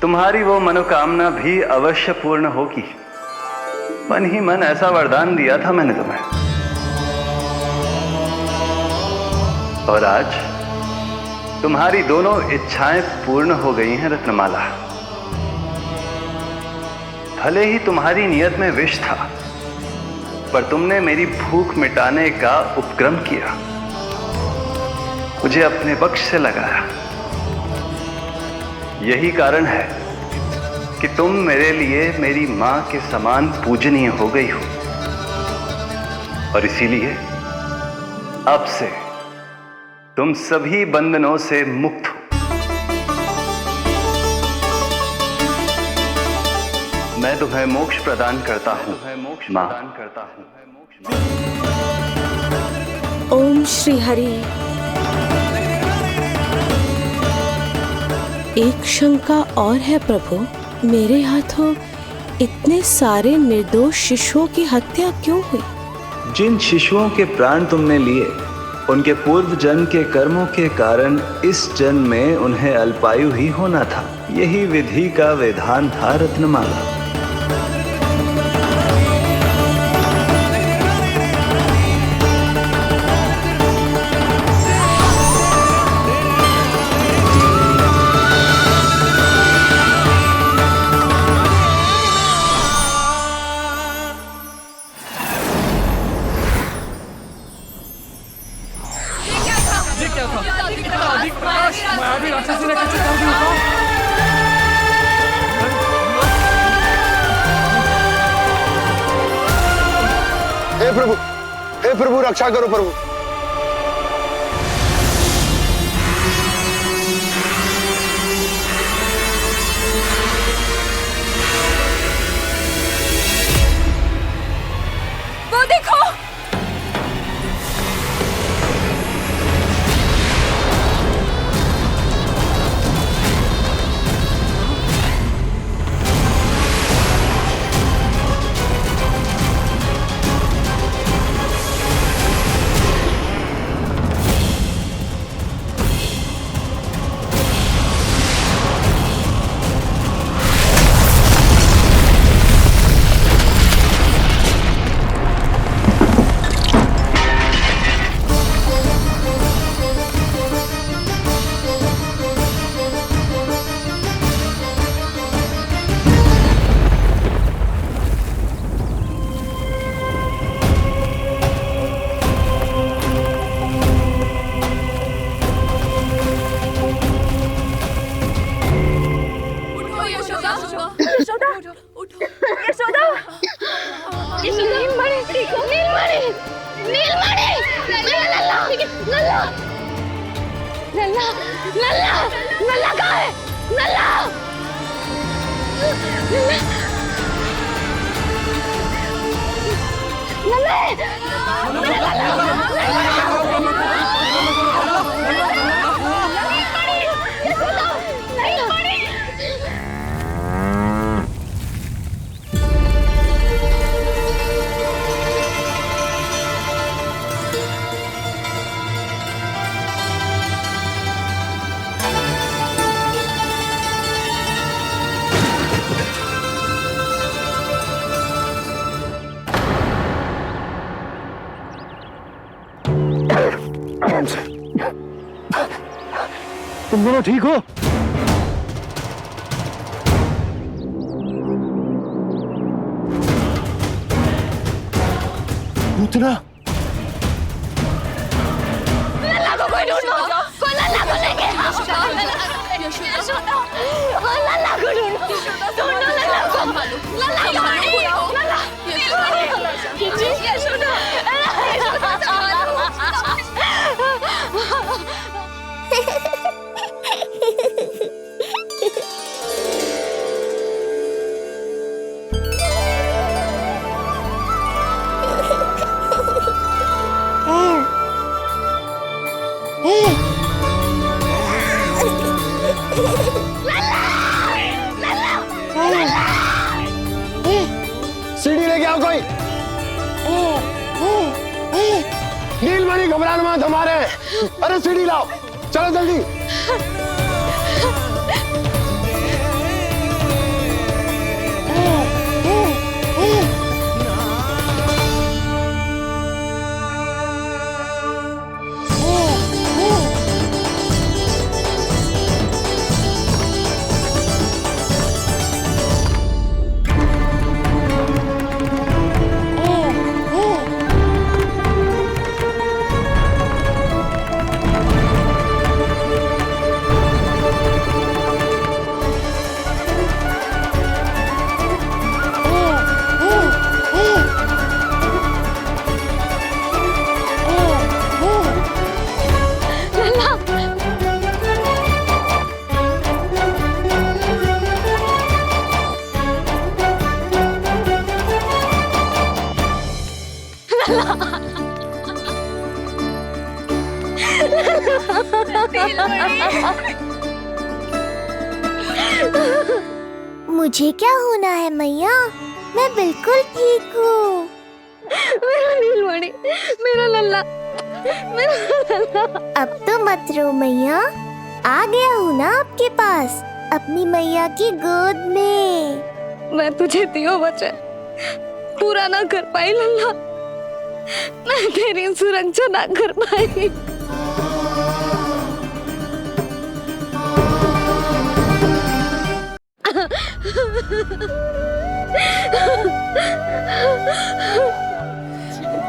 तुम्हारी वो मनोकामना भी अवश्य पूर्ण होगी। मन ही मन ऐसा वरदान दिया था मैंने तुम्हें। और आज तुम्हारी दोनों इच्छाएं पूर्ण हो गई हैं रत्नमाला। भले ही तुम्हारी नियत में विष था, पर तुमने मेरी भूख मिटाने का उपक्रम किया, मुझे अपने पक्ष से लगाया। यही कारण है कि तुम मेरे लिए मेरी मां के समान पूजनीय हो गई हो, और इसीलिए अब से तुम सभी बंधनों से मुक्त हो। मैं तुम्हें मोक्ष प्रदान करता हूं, मां। ओम श्री हरि। एक शंका और है प्रभु, मेरे हाथों इतने सारे निर्दोष शिशुओं की हत्या क्यों हुई? जिन शिशुओं के प्राण तुमने लिए उनके पूर्व जन्म के कर्मों के कारण इस जन्म में उन्हें अल्पायु ही होना था। यही विधि का विधान था रत्नमाला। हे प्रभु रक्षा करो प्रभु। वो देखो, तुम दोनों ठीक हो? पूतना लल्ला को कोई ढूंढो, कोई लल्ला को लेके आओ। लल्ला को ढूंढो, ढूंढो लल्ला को। लल्ला को लल्ला सीढ़ी लेके आओ कोई। नीलमणि घबराना मत हमारे। अरे सीढ़ी लाओ, चलो जल्दी। मुझे क्या होना है मैया, मैं बिल्कुल ठीक हूँ। मेरा नीलमणि, मेरा लल्ला, मेरा लल्ला। अब तो मत रो मैया, आ गया हूँ ना आपके पास, अपनी मैया की गोद में। मैं तुझे दियो वचन पूरा ना कर पाई लल्ला, मैं तेरी सुरक्षा ना कर पाई।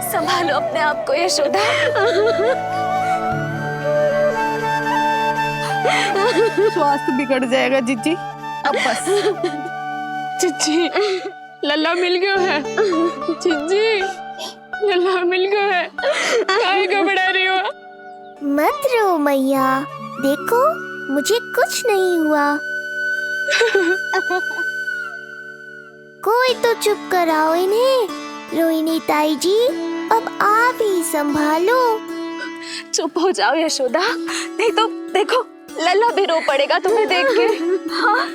संभालो अपने आप को यशोदा। स्वास्थ्य बिगड़ जाएगा जीजी, अब बस। चिच्ची, लल्ला मिल गया है। चिच्ची, लल्ला मिल गया है। काहे घबरा रही हो? मत रो मैया, देखो मुझे कुछ नहीं हुआ। कोई तो चुप कराओ इन्हें। रोहिणी ताई जी, अब आप ही संभालो। चुप हो जाओ यशोदा, नहीं तो देखो लल्ला भी रो पड़ेगा तुम्हें देख के। हाँ?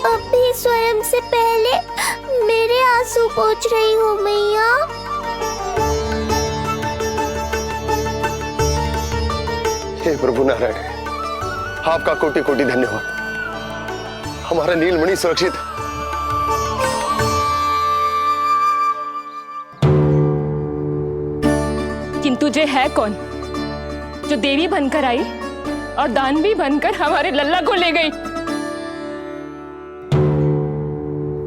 अब भी स्वयं से पहले मेरे आंसू पोंछ रही हो मैया। हे प्रभु नारायण, आपका कोटि कोटि धन्यवाद। हमारा नीलमणि सुरक्षित है। किंतु जे है कौन जो देवी बनकर आई और दानवी बनकर हमारे लल्ला को ले गई?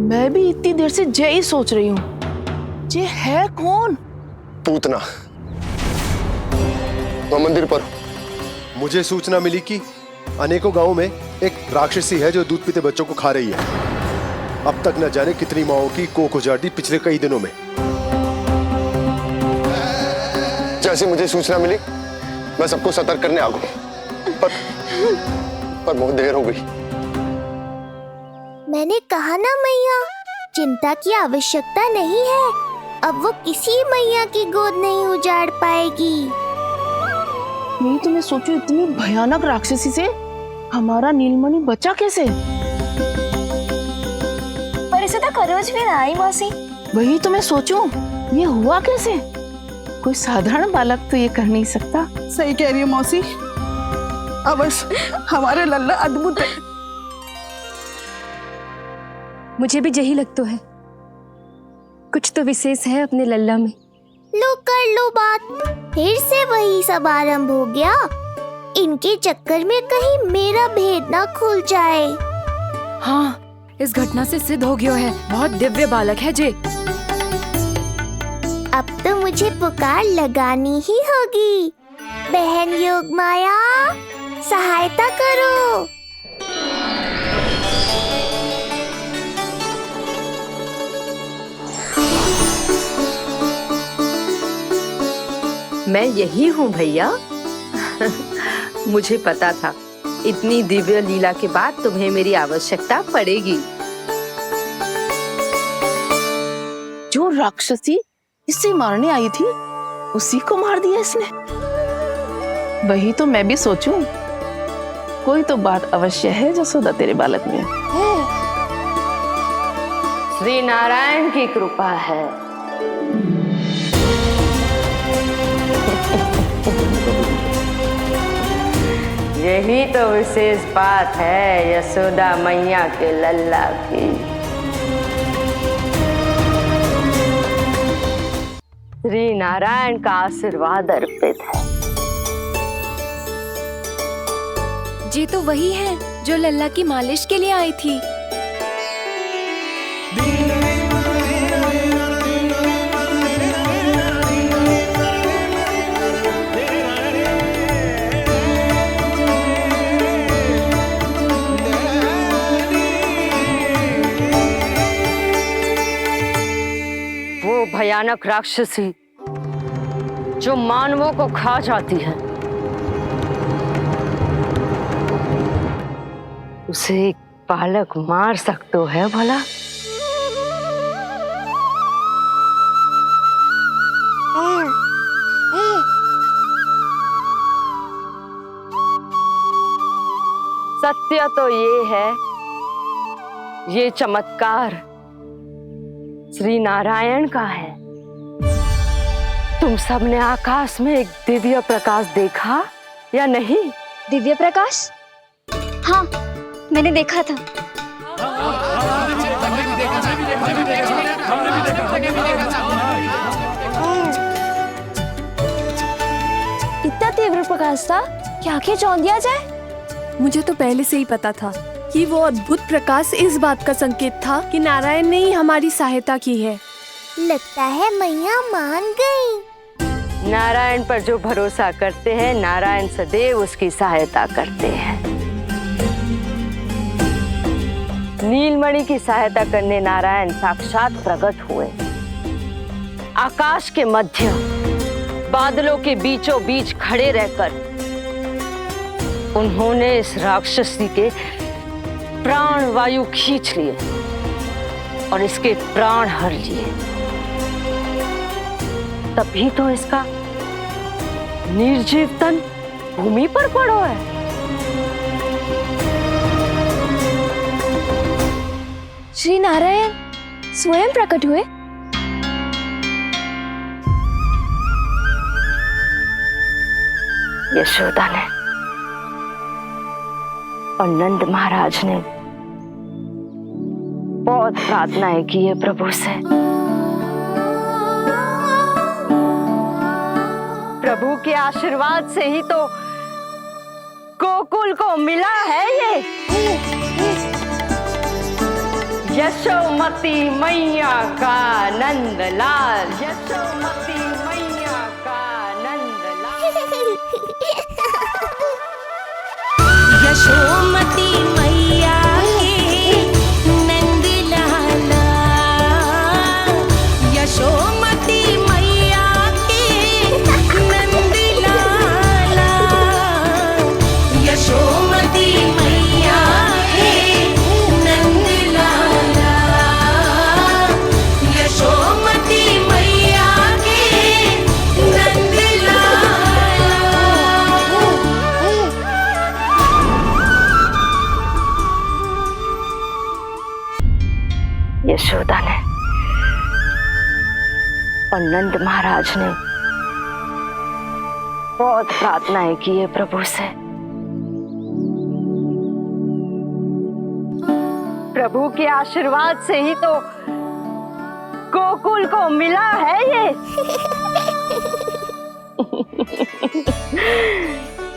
मैं भी इतनी देर से जय ही सोच रही हूँ, जे है कौन? पूतना। तो मंदिर पर मुझे सूचना मिली कि अनेकों गांवों में एक राक्षसी है जो दूध पीते बच्चों को खा रही है। अब तक न जाने कितनी माओं की कोख उजाड़ दी पिछले कई दिनों में। जैसे मुझे सूचना मिली मैं सबको सतर्क करने आ गया, पर बहुत देर हो गई। मैंने कहा ना मैया, चिंता की आवश्यकता नहीं है। अब वो किसी मैया की गोद नहीं उजाड़ पाएगी। नहीं तो मैं सोचूं, इतनी भयानक राक्षसी से हमारा नीलमणि बचा कैसे? पर इसे तो करोज भी ना आई मौसी। वही तो मैं सोचूं, ये हुआ कैसे? कोई साधारण बालक तो ये कर नहीं सकता। सही कह रही है मौसी, अवश्य हमारे लल्ला अद्भुत है। मुझे भी यही लगता है, कुछ तो विशेष है अपने लल्ला में। लो कर लो बात, फिर से वही सब आरंभ हो गया। इनके चक्कर में कहीं मेरा भेद ना खुल जाए। हाँ, इस घटना से सिद्ध हो गया है, बहुत दिव्य बालक है जे। अब तो मुझे पुकार लगानी ही होगी। बहन योगमाया, सहायता करो। मैं यही हूँ भैया। मुझे पता था इतनी दिव्य लीला के बाद तुम्हें मेरी आवश्यकता पड़ेगी। जो राक्षसी इसे मारने आई थी उसी को मार दिया इसने। वही तो मैं भी सोचूं, कोई तो बात अवश्य है जसोदा तेरे बालक में। श्री नारायण की कृपा है। यही तो विशेष बात है यशोदा मैया के लल्ला की। श्री नारायण का आशीर्वाद अर्पित है। जी तो वही है जो लल्ला की मालिश के लिए आई थी। भयानक राक्षसी जो मानवों को खा जाती है, उसे एक बालक मार सकते है भला? सत्य तो ये है, ये चमत्कार श्री नारायण का है। तुम सबने आकाश में एक दिव्य प्रकाश देखा या नहीं? दिव्य प्रकाश? हाँ, मैंने देखा था। इतना तीव्र प्रकाश था कि आंखें चौंध दिया जाए। मुझे तो पहले से ही पता था कि वो अद्भुत प्रकाश इस बात का संकेत था कि नारायण ने ही हमारी सहायता की है। लगता है मैया मान गई। नारायण पर जो भरोसा करते हैं, नारायण सदैव उसकी सहायता करते हैं। नीलमणि की सहायता करने नारायण साक्षात प्रकट हुए। आकाश के मध्य बादलों के बीचों बीच खड़े रहकर उन्होंने इस राक्षसी के प्राण वायु खींच लिए और इसके प्राण हर लिए। तभी तो इसका निर्जीव तन भूमि पर पड़ो है। श्री नारायण स्वयं प्रकट हुए। यशोदा ने और नंद महाराज ने बहुत प्रार्थनाएं की है प्रभु से। प्रभु के आशीर्वाद से ही तो गोकुल को मिला है ये। यशोमती मैया का नंदलाल, यशोमती मैया का नंदलाल। यशोमती मैया के नंदलाला, यशोमती मैया के नंदलाला, यशोमती मैया के नंदलाला, यशोमती मैया के नंदलाला। यशोदा ने और नंद महाराज ने बहुत प्रार्थनाएं की है प्रभु से। प्रभु के आशीर्वाद से ही तो गोकुल को मिला है ये।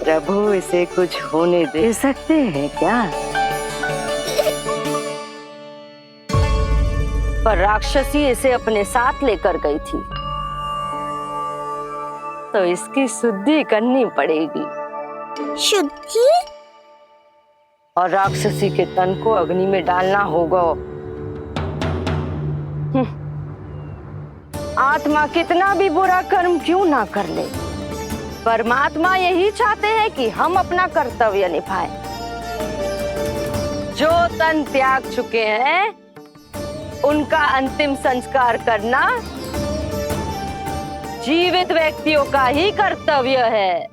प्रभु इसे कुछ होने दे सकते हैं क्या? पर राक्षसी इसे अपने साथ लेकर गई थी, तो इसकी शुद्धि करनी पड़ेगी। शुद्धि? और राक्षसी के तन को अग्नि में डालना होगा। आत्मा कितना भी बुरा कर्म क्यों ना कर ले, परमात्मा यही चाहते हैं कि हम अपना कर्तव्य निभाएं। जो तन त्याग चुके हैं उनका अंतिम संस्कार करना जीवित व्यक्तियों का ही कर्तव्य है।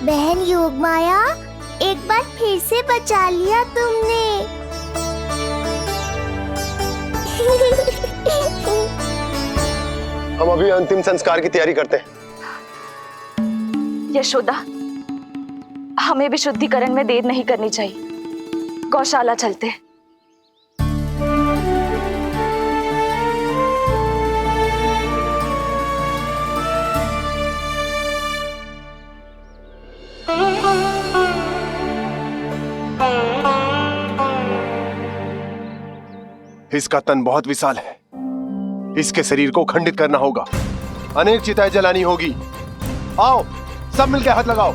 बहन योगमाया, एक बार फिर से बचा लिया तुमने। हम अभी अंतिम संस्कार की तैयारी करते हैं। यशोदा, हमें भी शुद्धिकरण में देर नहीं करनी चाहिए। गौशाला चलते हैं। इसका तन बहुत विशाल है, इसके शरीर को खंडित करना होगा, अनेक चिताएं जलानी होगी। आओ सब मिलकर हाथ लगाओ।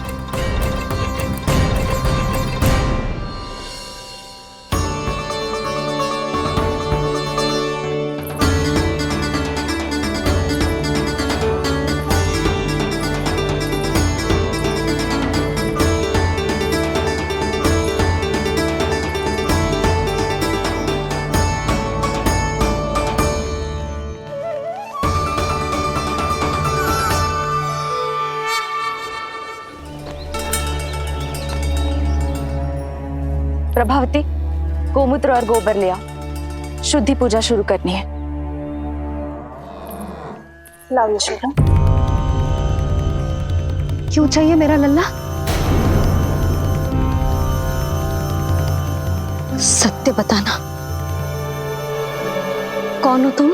प्रभावती, गोमूत्र और गोबर ले आओ, शुद्धि पूजा शुरू करनी है। लाओ यशोदा। क्यों चाहिए मेरा लल्ला? सत्य बताना, कौन हो तुम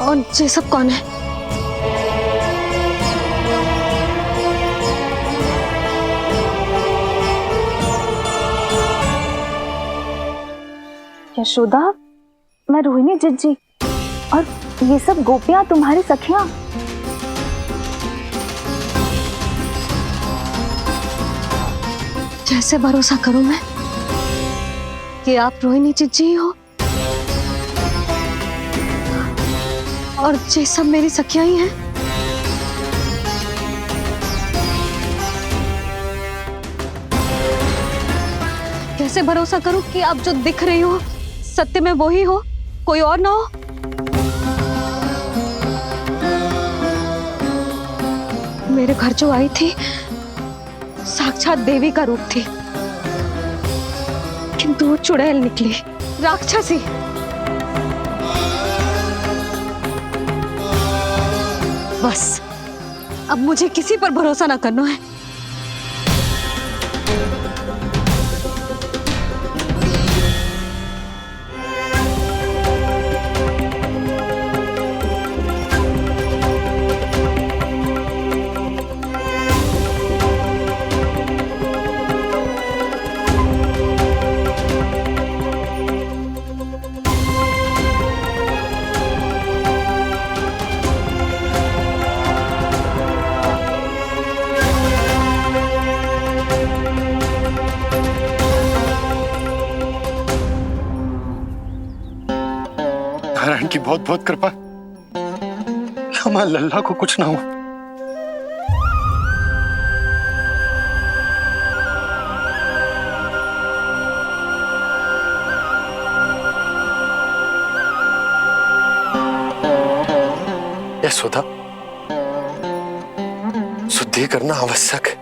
और ये सब कौन है? यशोदा, मैं रोहिणी जिज्जी, और ये सब गोपियां तुम्हारी सखियां। कैसे भरोसा करूं मैं कि आप रोहिणी जिज्जी हो और ये सब मेरी सखियां ही हैं? कैसे भरोसा करूं कि आप जो दिख रही हो सत्य में वो ही हो, कोई और ना हो? मेरे घर जो आई थी साक्षात देवी का रूप थी, किंतु वो चुड़ैल निकली, राक्षसी। बस अब मुझे किसी पर भरोसा ना करना है। नारायण की बहुत बहुत कृपा, हमारे लल्ला को कुछ ना हो। यशोदा, शुद्धि करना आवश्यक है,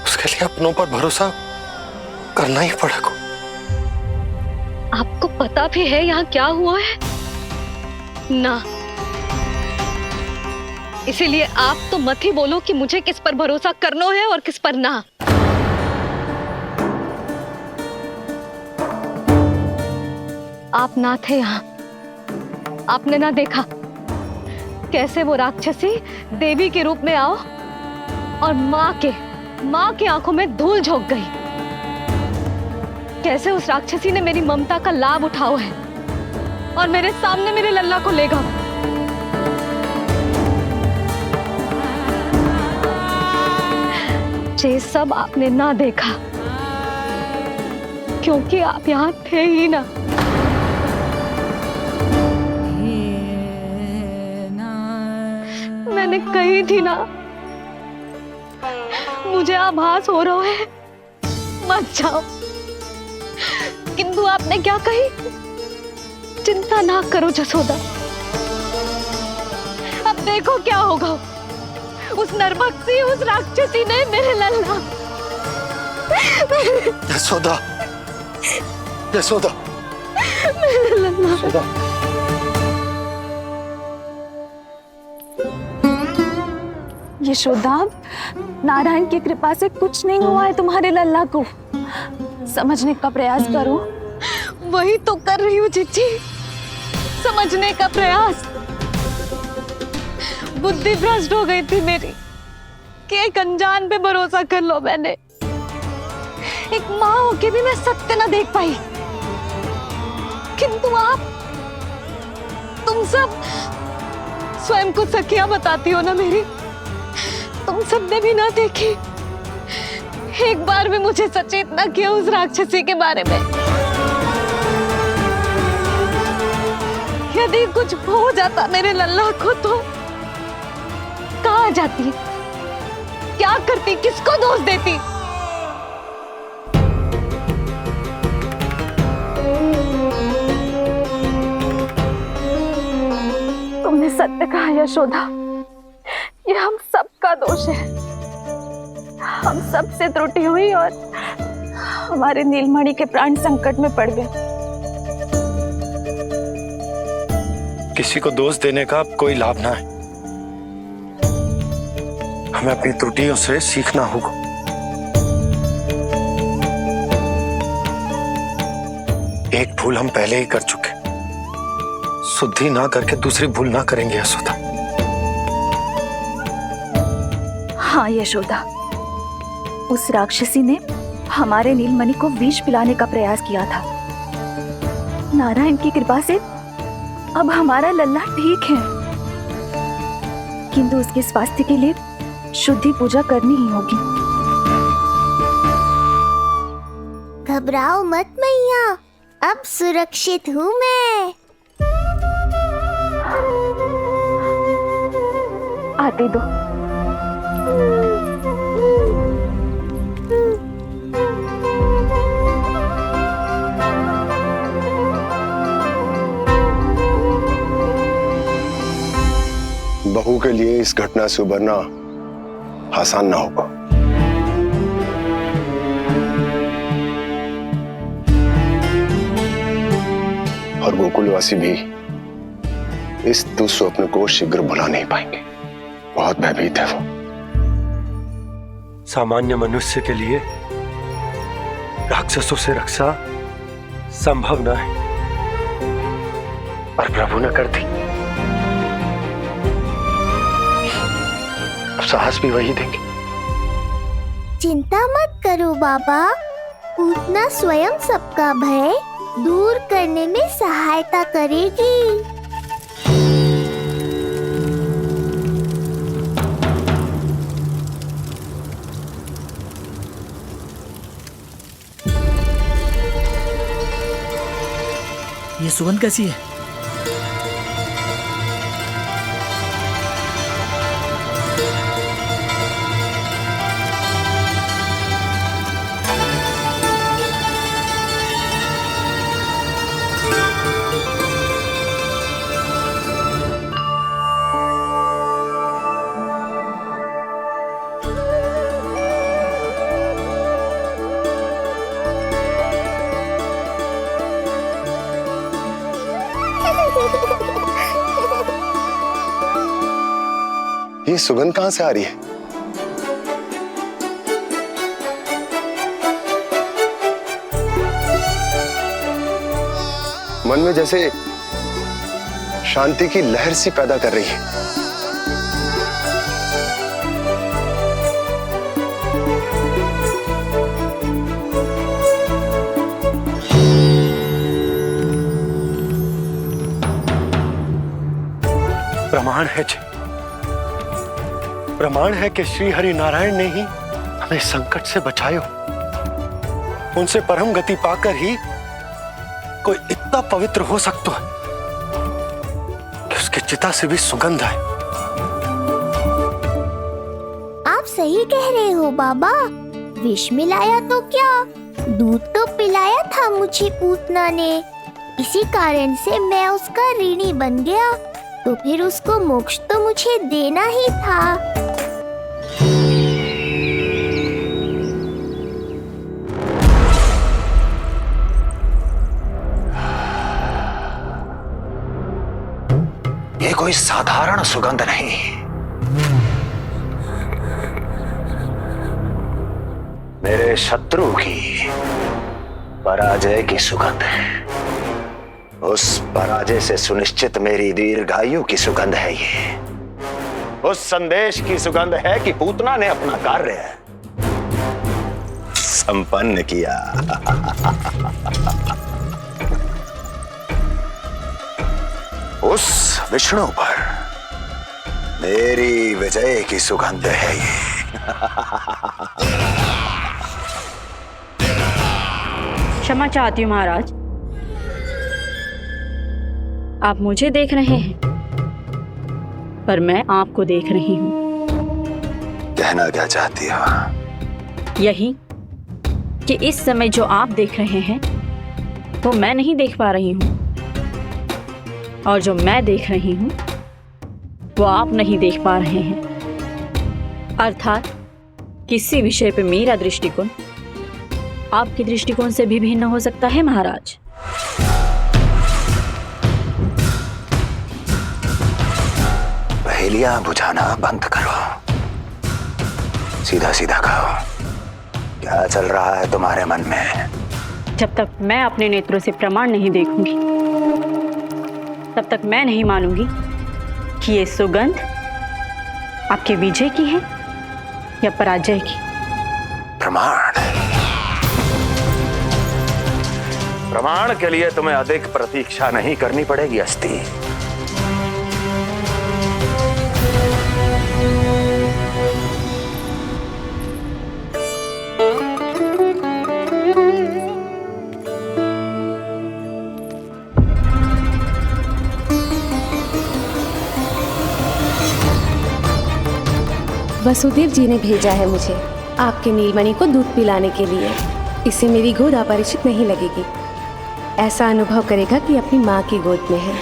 उसके लिए अपनों पर भरोसा करना ही पड़ेगा। आपको पता भी है यहाँ क्या हुआ है ना? इसीलिए आप तो मत ही बोलो कि मुझे किस पर भरोसा करना है और किस पर ना। आप ना थे यहाँ, आपने ना देखा कैसे वो राक्षसी देवी के रूप में आओ और माँ के आंखों में धूल झोंक गई। कैसे उस राक्षसी ने मेरी ममता का लाभ उठाओ है और मेरे सामने मेरे लल्ला को ले गया। ये सब आपने ना देखा क्योंकि आप यहाँ थे ही ना। मैंने कही थी ना, मुझे आभास हो रहा है, मत जाओ। किंतु आपने क्या कही? चिंता ना करो जसोदा, अब देखो क्या होगा। उस नरभक्षी, उस राक्षसी ने मेरे लल्ला। यशोदा, यशोदा, मेरे लल्ला। यशोदा। यशोदा, नारायण की कृपा से कुछ नहीं हुआ है तुम्हारे लल्ला को, समझने का प्रयास करो। वही तो कर रही हूँ जिज्जी, समझने का प्रयास। बुद्धि भ्रष्ट हो गई थी मेरी कि एक अनजान पे भरोसा कर लो मैंने। एक माँ होके भी मैं सत्य ना देख पाई, किंतु आप, तुम सब स्वयं को सखियां बताती हो ना मेरी, तुम सबने भी ना देखी, एक बार भी मुझे सचेत ना किया उस राक्षसी के बारे में। यदि कुछ हो जाता मेरे लल्ला को तो कहाँ जाती, क्या करती, किसको दोष देती? तुमने सत्य कहा यशोदा, ये हम सबका दोष है। हम सब से त्रुटि हुई और हमारे नीलमणि के प्राण संकट में पड़ गए। किसी को दोष देने का कोई लाभ ना है। हमें अपनी त्रुटियों से सीखना होगा। एक भूल हम पहले ही कर चुके, शुद्धि ना करके दूसरी भूल ना करेंगे यशोदा। हाँ यशोदा, उस राक्षसी ने हमारे नीलमणि को विष पिलाने का प्रयास किया था। नारायण की कृपा से अब हमारा लल्ला ठीक है, किंतु उसके स्वास्थ्य के लिए शुद्धि पूजा करनी ही होगी। घबराओ मत मैया, अब सुरक्षित हूँ मैं। आते दो। बहू के लिए इस घटना से उबरना आसान ना होगा। और गोकुलवासी भी इस दुस्वप्न को शीघ्र भुला नहीं पाएंगे। बहुत भयभीत है वो। सामान्य मनुष्य के लिए राक्षसों से रक्षा संभव न है, पर प्रभु ने कर दी। अब साहस भी वही देंगे। चिंता मत करो बाबा, पूतना स्वयं सबका भय दूर करने में सहायता करेगी। ये सुगंध कैसी है? ये सुगंध कहां से आ रही है? मन में जैसे शांति की लहर सी पैदा कर रही है। प्रमाण है जी, प्रमाण है कि श्री हरि नारायण ने ही हमें संकट से बचायो। उनसे परम गति पाकर ही कोई इतना पवित्र हो सकता है कि उसकी चिता से भी सुगंध है। आप सही कह रहे हो बाबा, विष मिलाया तो क्या, दूध तो पिलाया था मुझे पूतना ने। इसी कारण से मैं उसका ऋणी बन गया, तो फिर उसको मोक्ष तो मुझे देना ही था। ये कोई साधारण सुगंध नहीं, मेरे शत्रु की पराजय की सुगंध है। उस पराजय से सुनिश्चित मेरी दीर्घायु की सुगंध है ये। उस संदेश की सुगंध है कि पूतना ने अपना कार्य संपन्न किया। उस विष्णु पर मेरी विजय की सुगंध है ये। क्षमा चाहती हूँ महाराज, आप मुझे देख रहे हैं पर मैं आपको देख रही हूँ। कहना क्या चाहती हो? यही कि इस समय जो आप देख रहे हैं वो मैं नहीं देख पा रही हूँ, और जो मैं देख रही हूँ वो आप नहीं देख पा रहे हैं। अर्थात किसी विषय पे मेरा दृष्टिकोण आपके दृष्टिकोण से भी भिन्न हो सकता है महाराज। पहेलियां बुझाना बंद करो, सीधा सीधा कहो, क्या चल रहा है तुम्हारे मन में? जब तक मैं अपने नेत्रों से प्रमाण नहीं देखूंगी तब तक मैं नहीं मानूंगी कि ये सुगंध आपके विजय की है या पराजय की। प्रमाण के लिए तुम्हें अधिक प्रतीक्षा नहीं करनी पड़ेगी अस्ति। वसुदेव जी ने भेजा है मुझे आपके नीलमणि को दूध पिलाने के लिए। इससे मेरी गोद अपरिचित नहीं लगेगी, ऐसा अनुभव करेगा कि अपनी माँ की गोद में है।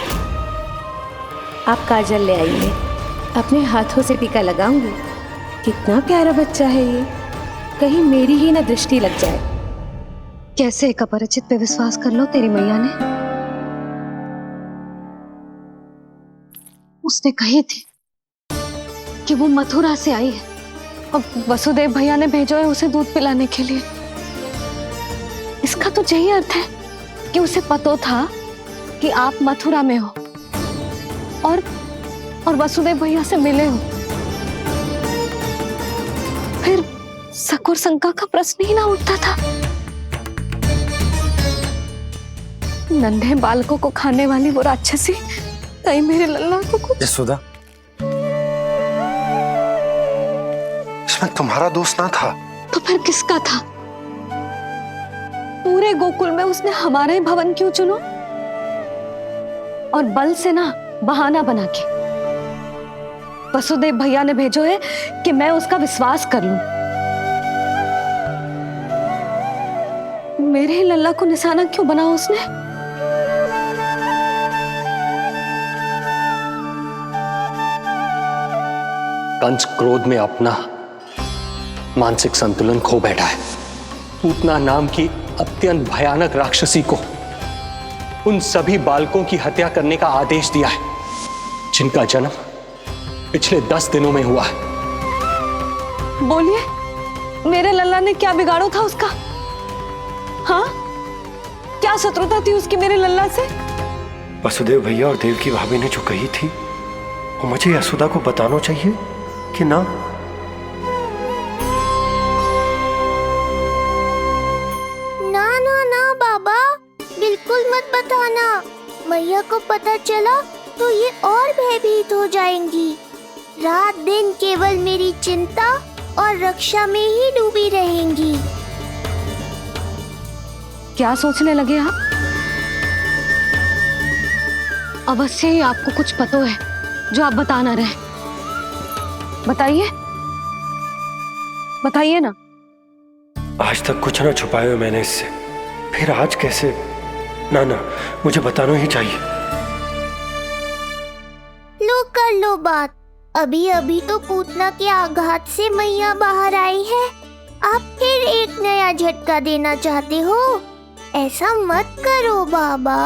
आप काजल ले आइए, अपने हाथों से टीका लगाऊंगी। कितना प्यारा बच्चा है ये, कहीं मेरी ही ना दृष्टि लग जाए। कैसे एक अपरिचित पे विश्वास कर लो तेरी मैया ने? उसने कही थी कि वो मथुरा से आई है और वसुदेव भैया ने भेजा है उसे दूध पिलाने के लिए। इसका तो यही अर्थ है कि उसे पता था कि आप मथुरा में हो और वसुदेव भैया से मिले हो। फिर शक और शंका का प्रश्न ही ना उठता था। नन्हे बालकों को खाने वाली वो राक्षसी कहीं मेरे लल्ला को कुछ। यशोदा, इसमें तुम्हारा दोष ना था। तो फिर किसका था? पूरे गोकुल में उसने हमारा ही भवन क्यों चुना? और बल से ना बहाना बना के वसुदेव भैया ने भेजो है कि मैं उसका विश्वास कर लूं। मेरे ही लल्ला को निशाना क्यों बनाया उसने? कंस क्रोध में अपना मानसिक संतुलन खो बैठा है। पूतना नाम की अत्यंत भयानक राक्षसी को उन सभी बालकों की हत्या करने का आदेश दिया है जिनका जन्म पिछले 10 दिनों में हुआ है। बोलिए, मेरे लल्ला ने क्या बिगाड़ो था उसका? हाँ, क्या शत्रुता थी उसकी मेरे लल्ला से? वसुदेव भैया और देवकी भाभी ने जो कही थी वो मुझे यशोदा को बताना चाहिए कि ना? ना बाबा, बिल्कुल मत बताना। मैया को पता चला तो ये और भयभीत हो जाएंगी। रात दिन केवल मेरी चिंता और रक्षा में ही डूबी रहेंगी। क्या सोचने लगे आप? अवश्य ही आपको कुछ पता है जो आप बता ना रहे। बताइए, बताइए ना। आज तक कुछ ना छुपाया मैंने इससे, फिर आज कैसे? ना, मुझे बताना ही चाहिए। लो कर लो बात। अभी अभी तो पूतना के आघात से मैया बाहर आई है, आप फिर एक नया झटका देना चाहते हो? ऐसा मत करो बाबा।